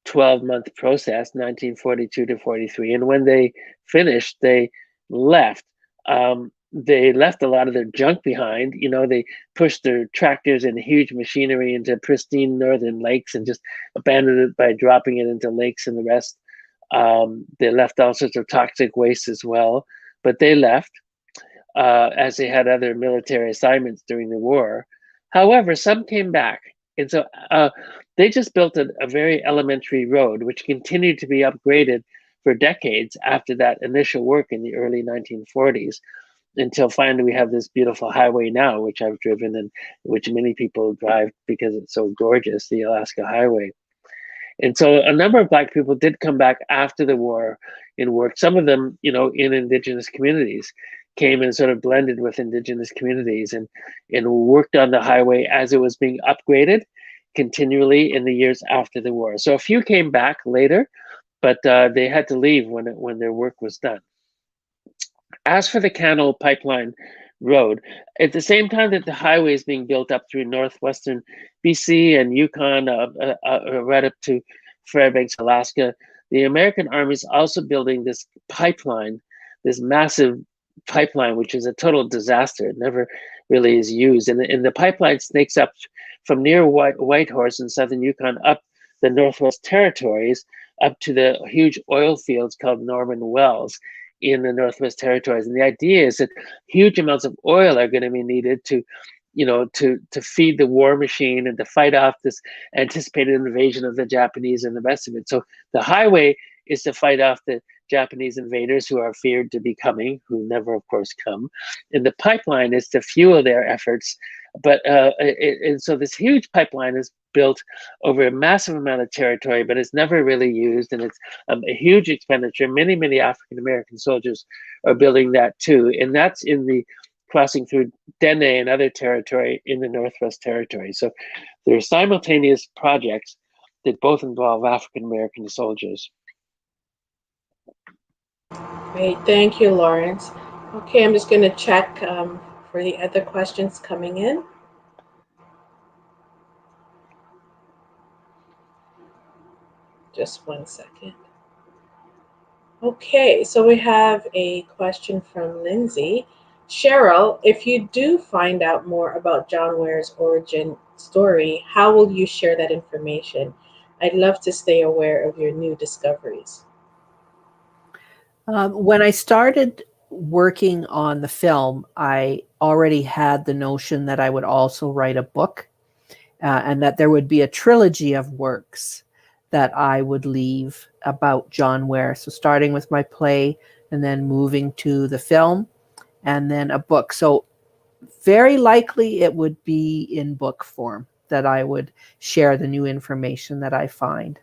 12-month process, 1942 to 43. And when they finished, they left. They left a lot of their junk behind. You know, they pushed their tractors and huge machinery into pristine northern lakes and just abandoned it by dropping it into lakes and the rest. They left all sorts of toxic waste as well, but they left as they had other military assignments during the war. However, some came back. And so they just built a very elementary road, which continued to be upgraded for decades after that initial work in the early 1940s, until finally we have this beautiful highway now, which I've driven and which many people drive because it's so gorgeous, the Alaska Highway. And so a number of Black people did come back after the war and worked. Some of them, you know, in Indigenous communities, came and sort of blended with Indigenous communities and worked on the highway as it was being upgraded continually in the years after the war. So a few came back later, but they had to leave when their work was done. As for the Canal Pipeline Road, at the same time that the highway is being built up through northwestern BC and Yukon, right up to Fairbanks, Alaska, the American Army is also building this pipeline, this massive pipeline, which is a total disaster. It never really is used. And the pipeline snakes up from near Whitehorse in southern Yukon up the Northwest Territories, up to the huge oil fields called Norman Wells in the Northwest Territories. And the idea is that huge amounts of oil are going to be needed to, you know, to feed the war machine and to fight off this anticipated invasion of the Japanese and the rest of it. So the highway is to fight off the Japanese invaders who are feared to be coming, who never, of course, come. And the pipeline is to fuel their efforts. But and so this huge pipeline is built over a massive amount of territory, but it's never really used. And it's a huge expenditure. Many, many African-American soldiers are building that too. And that's in the crossing through Dene and other territory in the Northwest Territory. So there are simultaneous projects that both involve African-American soldiers. Great, thank you, Lawrence. Okay, I'm just going to check for the other questions coming in. Just 1 second. Okay, so we have a question from Lindsay. Cheryl, if you do find out more about John Ware's origin story, how will you share that information? I'd love to stay aware of your new discoveries. When I started working on the film, I already had the notion that I would also write a book and that there would be a trilogy of works that I would leave about John Ware. So starting with my play and then moving to the film and then a book. So very likely it would be in book form that I would share the new information that I find.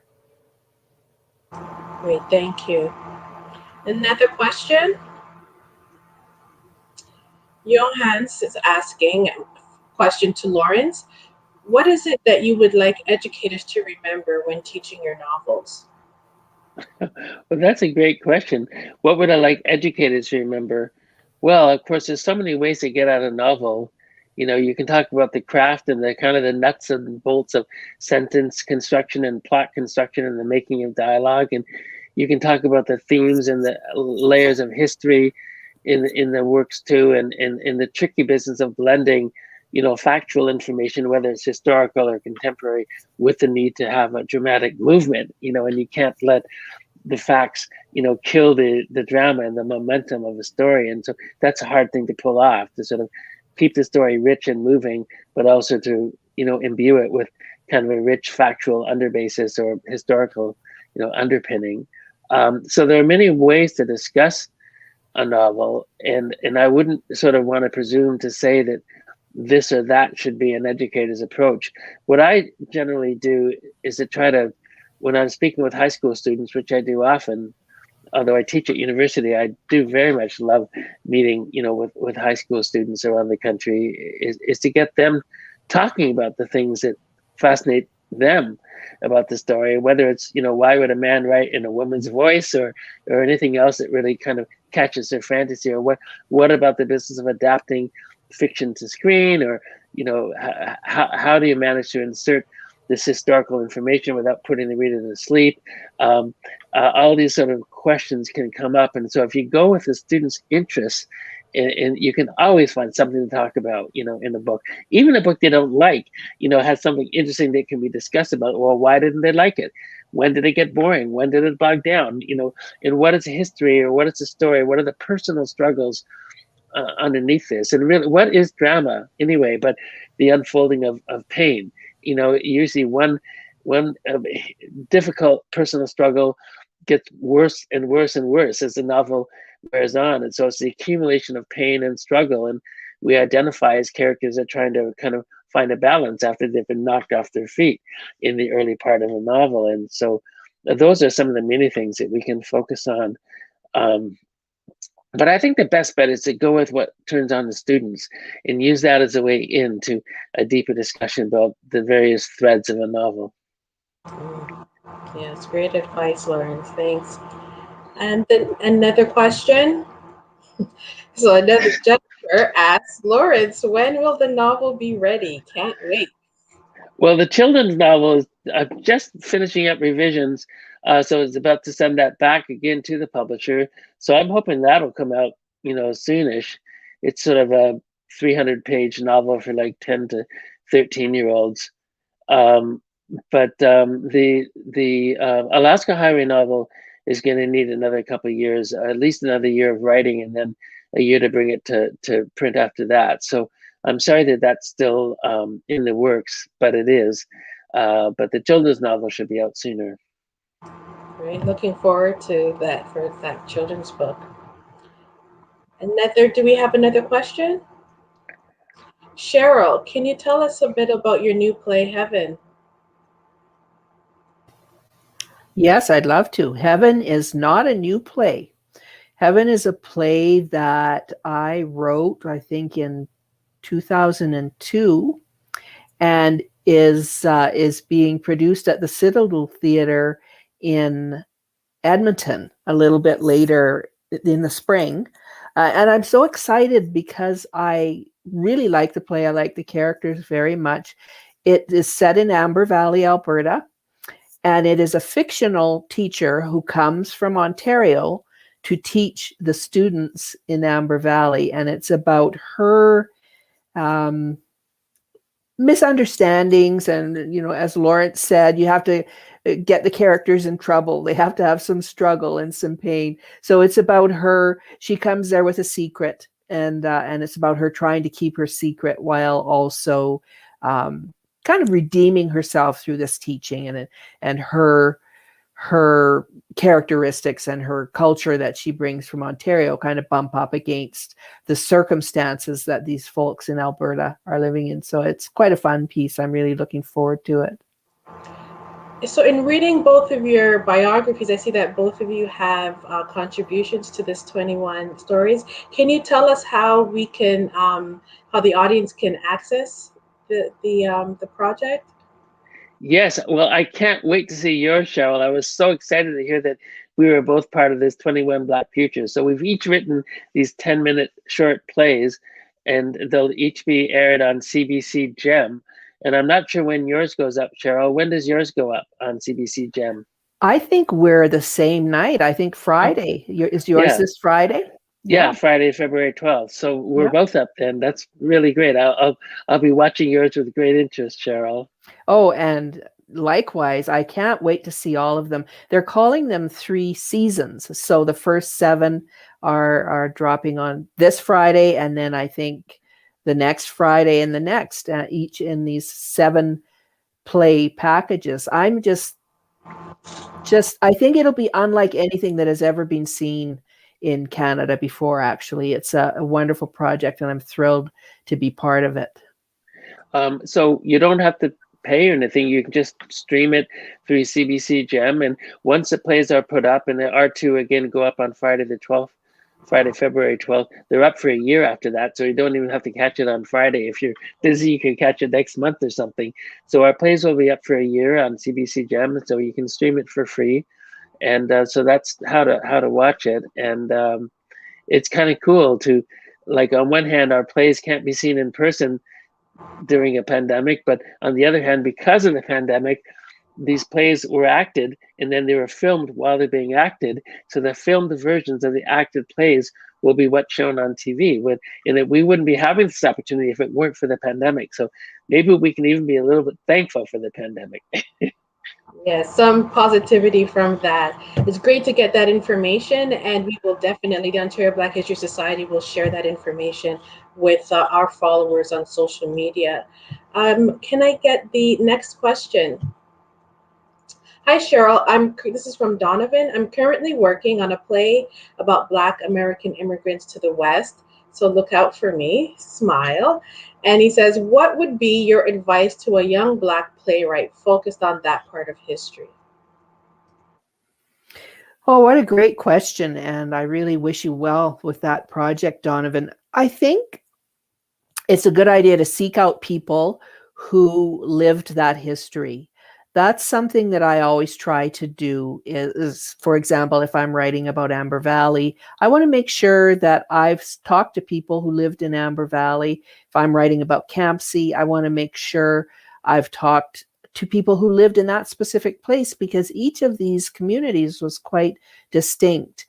Great, thank you. Another question. Johans is asking a question to Lawrence. What is it that you would like educators to remember when teaching your novels? Well, that's a great question. What would I like educators to remember? Well, of course, there's so many ways to get out a novel. You know, you can talk about the craft and the kind of the nuts and bolts of sentence construction and plot construction and the making of dialogue. And you can talk about the themes and the layers of history in the works too, and in the tricky business of blending, you know, factual information, whether it's historical or contemporary, with the need to have a dramatic movement, you know, and you can't let the facts, you know, kill the drama and the momentum of a story. And so that's a hard thing to pull off, to sort of keep the story rich and moving, but also to, you know, imbue it with kind of a rich factual underbasis or historical, you know, underpinning. So there are many ways to discuss a novel, and I wouldn't sort of want to presume to say that this or that should be an educator's approach. What I generally do is to try to, when I'm speaking with high school students, which I do often, although I teach at university, I do very much love meeting, with high school students around the country, is to get them talking about the things that fascinate them about the story, whether it's, why would a man write in a woman's voice, or anything else that really kind of catches their fantasy, or what about the business of adapting fiction to screen, or, how do you manage to insert this historical information without putting the reader to sleep? All these sort of questions can come up. And so if you go with the student's interests, and you can always find something to talk about, in a book, even a book they don't like, has something interesting that can be discussed about. Well, why didn't they like it? When did it get boring? When did it bog down? And what is history, or what is the story? What are the personal struggles underneath this? And really, what is drama anyway, but the unfolding of pain? Usually one difficult personal struggle gets worse and worse and worse as the novel wears on. And so it's the accumulation of pain and struggle. And we identify as characters that are trying to kind of find a balance after they've been knocked off their feet in the early part of a novel. And so those are some of the many things that we can focus on. But I think the best bet is to go with what turns on the students and use that as a way into a deeper discussion about the various threads of a novel. Yes, great advice, Lawrence. Thanks. And then another question. So another Jennifer asks, Lawrence, when will the novel be ready? Can't wait. Well, the children's novel is just finishing up revisions, so it's about to send that back again to the publisher. So I'm hoping that'll come out, soonish. It's sort of a 300-page novel for like 10 to 13-year-olds. But the Alaska Highway novel is going to need another couple of years, at least another year of writing, and then a year to bring it to print after that. So I'm sorry that that's still in the works, but it is. But the children's novel should be out sooner. Great. Looking forward to that, for that children's book. Do we have another question? Cheryl, can you tell us a bit about your new play, Heaven? Yes, I'd love to. Heaven is not a new play. Heaven is a play that I wrote, I think, in 2002, and is being produced at the Citadel Theatre in Edmonton a little bit later in the spring. And I'm so excited because I really like the play. I like the characters very much. It is set in Amber Valley, Alberta, and it is a fictional teacher who comes from Ontario to teach the students in Amber Valley. And it's about her misunderstandings. And, as Lawrence said, you have to get the characters in trouble. They have to have some struggle and some pain. So it's about her. She comes there with a secret, and it's about her trying to keep her secret while also kind of redeeming herself through this teaching, and her characteristics and her culture that she brings from Ontario kind of bump up against the circumstances that these folks in Alberta are living in. So it's quite a fun piece. I'm really looking forward to it. So in reading both of your biographies, I see that both of you have contributions to this 21 stories. Can you tell us how we can, how the audience can access the project? Yes, well, I can't wait to see yours, Cheryl. I was so excited to hear that we were both part of this 21 Black Futures. So we've each written these 10-minute short plays, and they'll each be aired on CBC Gem. And I'm not sure when yours goes up, Cheryl. When does yours go up on CBC Gem? I think we're the same night. I think Friday. Is yours this Friday? Yeah, Friday, February 12th. So we're both up then. That's really great. I'll be watching yours with great interest, Cheryl. Oh, and likewise, I can't wait to see all of them. They're calling them 3 seasons. So the first 7 are dropping on this Friday, and then I think the next Friday and the next, each in these 7 play packages. I'm just I think it'll be unlike anything that has ever been seen in Canada before, actually. It's a wonderful project, and I'm thrilled to be part of it. So you don't have to pay or anything. You can just stream it through CBC Gem. And once the plays are put up, and the R2 again go up on Friday the 12th, Friday, February 12th, they're up for a year after that. So you don't even have to catch it on Friday. If you're busy, you can catch it next month or something. So our plays will be up for a year on CBC Gem. So you can stream it for free. And so that's how to watch it. And it's kind of cool to, like, on one hand, our plays can't be seen in person during a pandemic, but on the other hand, because of the pandemic, these plays were acted and then they were filmed while they're being acted. So the filmed versions of the acted plays will be what's shown on TV. And that we wouldn't be having this opportunity if it weren't for the pandemic. So maybe we can even be a little bit thankful for the pandemic. Yes, some positivity from that. It's great to get that information, and we will definitely, the Ontario Black History Society will share that information with our followers on social media. Can I get the next question? Hi, Cheryl. This is from Donovan. I'm currently working on a play about Black American immigrants to the West, so look out for me. Smile. And he says, what would be your advice to a young Black playwright focused on that part of history? Oh, what a great question. And I really wish you well with that project, Donovan. I think it's a good idea to seek out people who lived that history. That's something that I always try to do is, for example, if I'm writing about Amber Valley, I want to make sure that I've talked to people who lived in Amber Valley. If I'm writing about Campsie, I want to make sure I've talked to people who lived in that specific place, because each of these communities was quite distinct.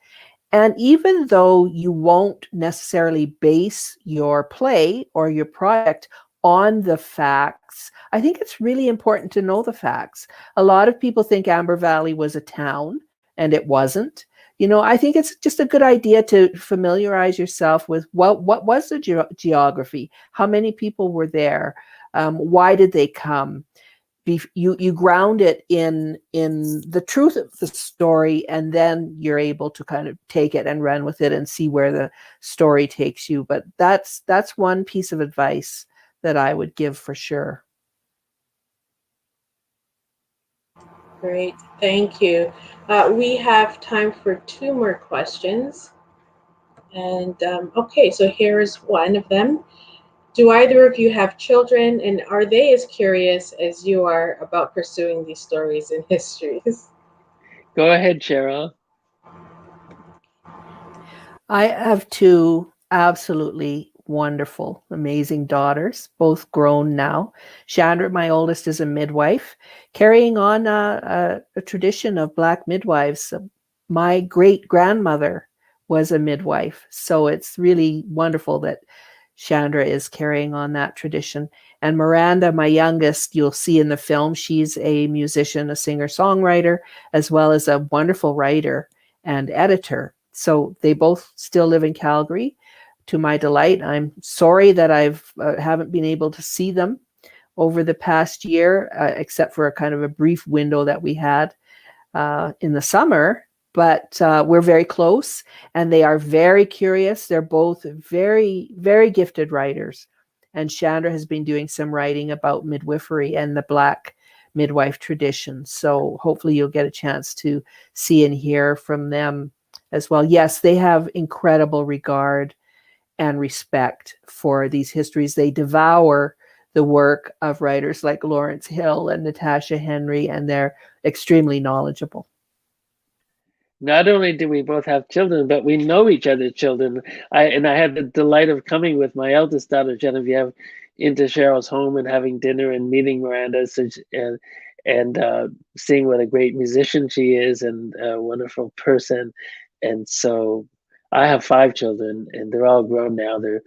And even though you won't necessarily base your play or your project on the facts, I think it's really important to know the facts. A lot of people think Amber Valley was a town, and it wasn't. You know, I think it's just a good idea to familiarize yourself with what was the geography, how many people were there, why did they come. You ground it in the truth of the story, and then you're able to kind of take it and run with it and see where the story takes you. But that's one piece of advice that I would give for sure. Great, thank you. We have time for 2 more questions. And okay, so here's one of them. Do either of you have children, and are they as curious as you are about pursuing these stories and histories? Go ahead, Cheryl. I have 2 absolutely wonderful, amazing daughters, both grown now. Chandra, my oldest, is a midwife, carrying on a tradition of Black midwives. My great-grandmother was a midwife, so it's really wonderful that Chandra is carrying on that tradition. And Miranda, my youngest, you'll see in the film, she's a musician, a singer-songwriter, as well as a wonderful writer and editor. So they both still live in Calgary, to my delight. I'm sorry that haven't been able to see them over the past year, except for a kind of a brief window that we had in the summer. But we're very close, and they are very curious. They're both very, very gifted writers. And Chandra has been doing some writing about midwifery and the Black midwife tradition. So hopefully you'll get a chance to see and hear from them as well. Yes, they have incredible regard and respect for these histories. They devour the work of writers like Lawrence Hill and Natasha Henry, and they're extremely knowledgeable. Not only do we both have children, but we know each other's children. I had the delight of coming with my eldest daughter, Genevieve, into Cheryl's home and having dinner and meeting Miranda, and seeing what a great musician she is and a wonderful person. And so I have 5 children, and they're all grown now. They're,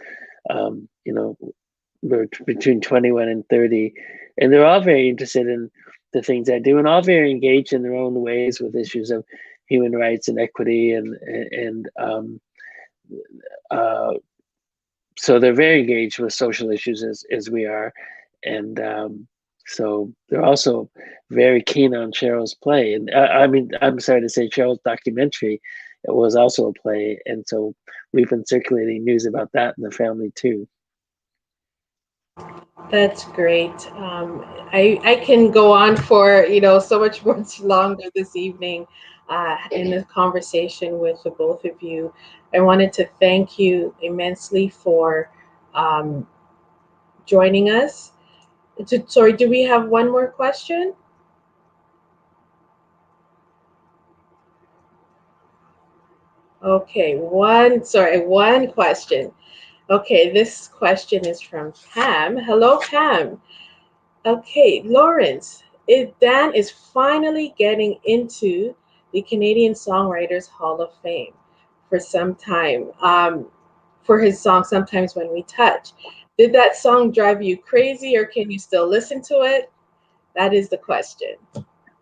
we're between 21 and 30, and they're all very interested in the things I do, and all very engaged in their own ways with issues of human rights and equity, so they're very engaged with social issues as we are, and so they're also very keen on Cheryl's play. And I'm sorry to say, Cheryl's documentary it was also a play. And so we've been circulating news about that in the family too. That's great. I can go on for so much longer this evening in this conversation with the both of you. I wanted to thank you immensely for joining us. Sorry, do we have one more question? Okay, one question. Okay, this question is from Pam. Hello, Pam. Okay, Lawrence, Dan is finally getting into the Canadian Songwriters Hall of Fame for some time, for his song Sometimes When We Touch. Did that song drive you crazy, or can you still listen to it? That is the question.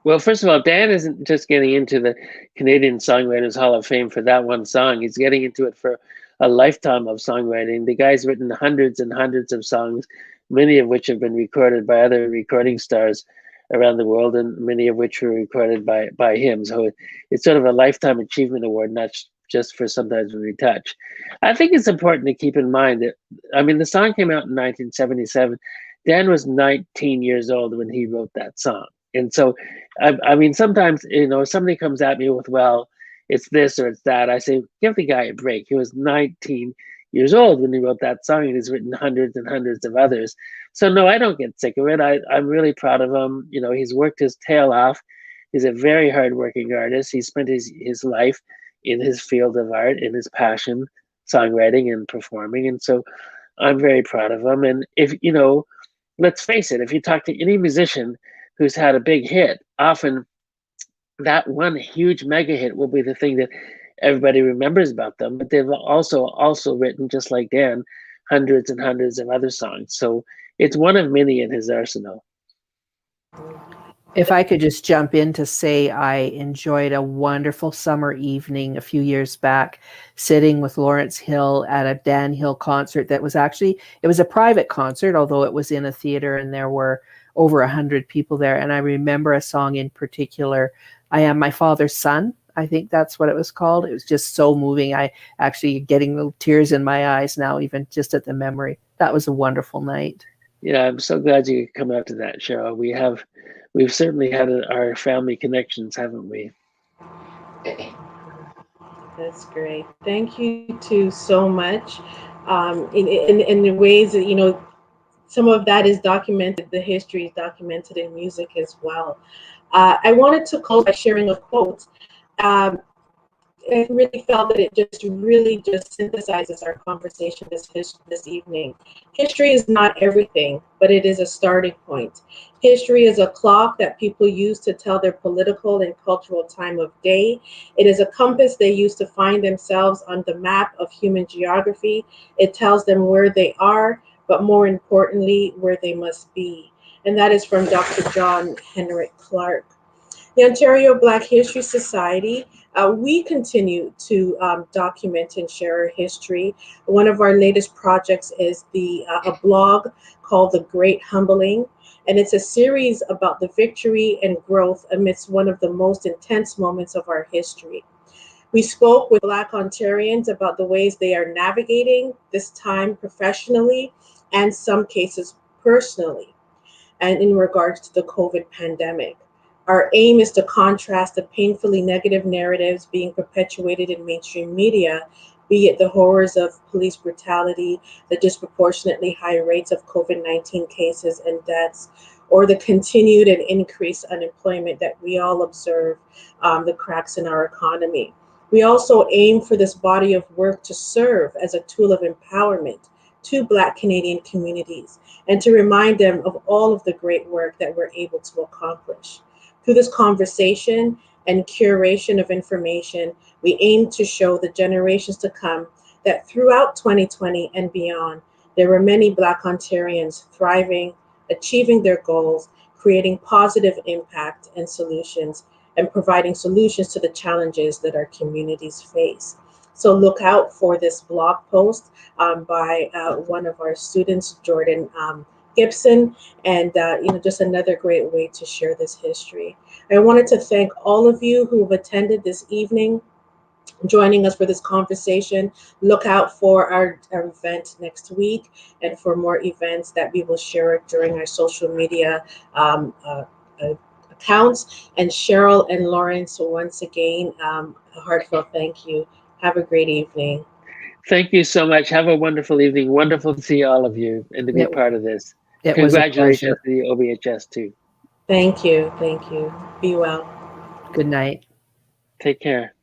Well, first of all, Dan isn't just getting into the Canadian Songwriters Hall of Fame for that one song. He's getting into it for a lifetime of songwriting. The guy's written hundreds and hundreds of songs, many of which have been recorded by other recording stars around the world, and many of which were recorded by him. So it's sort of a lifetime achievement award, not just for Sometimes When We Touch. I think it's important to keep in mind that, I mean, the song came out in 1977. Dan was 19 years old when he wrote that song. And so, I mean, sometimes, somebody comes at me with, well, it's this or it's that. I say, give the guy a break. He was 19 years old when he wrote that song, and he's written hundreds and hundreds of others. So no, I don't get sick of it. I'm really proud of him. He's worked his tail off. He's a very hardworking artist. He spent his life in his field of art, in his passion, songwriting and performing. And so I'm very proud of him. And if, let's face it, if you talk to any musician who's had a big hit, often that one huge mega hit will be the thing that everybody remembers about them. But they've also written, just like Dan, hundreds and hundreds of other songs. So it's one of many in his arsenal. If I could just jump in to say I enjoyed a wonderful summer evening a few years back, sitting with Lawrence Hill at a Dan Hill concert that was it was a private concert, although it was in a theater and there were over 100 people there. And I remember a song in particular, I Am My Father's Son. I think that's what it was called. It was just so moving. I actually getting little tears in my eyes now, even just at the memory. That was a wonderful night. Yeah, I'm so glad you could come out to that, Cheryl. We've certainly had our family connections, haven't we? That's great. Thank you two so much. In the ways that, some of that is documented, the history is documented in music as well. I wanted to close by sharing a quote. I really felt that it just synthesizes our conversation this evening. History is not everything, but it is a starting point. History is a clock that people use to tell their political and cultural time of day. It is a compass they use to find themselves on the map of human geography. It tells them where they are, but more importantly, where they must be. And that is from Dr. John Henrik Clarke. The Ontario Black History Society, we continue to document and share our history. One of our latest projects is a blog called The Great Humbling, and it's a series about the victory and growth amidst one of the most intense moments of our history. We spoke with Black Ontarians about the ways they are navigating this time professionally and some cases personally, and in regards to the COVID pandemic. Our aim is to contrast the painfully negative narratives being perpetuated in mainstream media, be it the horrors of police brutality, the disproportionately high rates of COVID-19 cases and deaths, or the continued and increased unemployment that we all observe, the cracks in our economy. We also aim for this body of work to serve as a tool of empowerment to Black Canadian communities and to remind them of all of the great work that we're able to accomplish. Through this conversation and curation of information, we aim to show the generations to come that throughout 2020 and beyond, there were many Black Ontarians thriving, achieving their goals, creating positive impact and solutions, and providing solutions to the challenges that our communities face. So look out for this blog post by one of our students, Jordan Gibson, and just another great way to share this history. I wanted to thank all of you who have attended this evening. joining us for this conversation. Look out for our event next week and for more events that we will share during our social media accounts. And Cheryl and Lawrence, once again, a heartfelt thank you. Have a great evening. Thank you so much. Have a wonderful evening. Wonderful to see all of you and to be part of this. It was a Congratulations pleasure. to the OBHS too. Thank you. Thank you. Be well. Good night. Take care.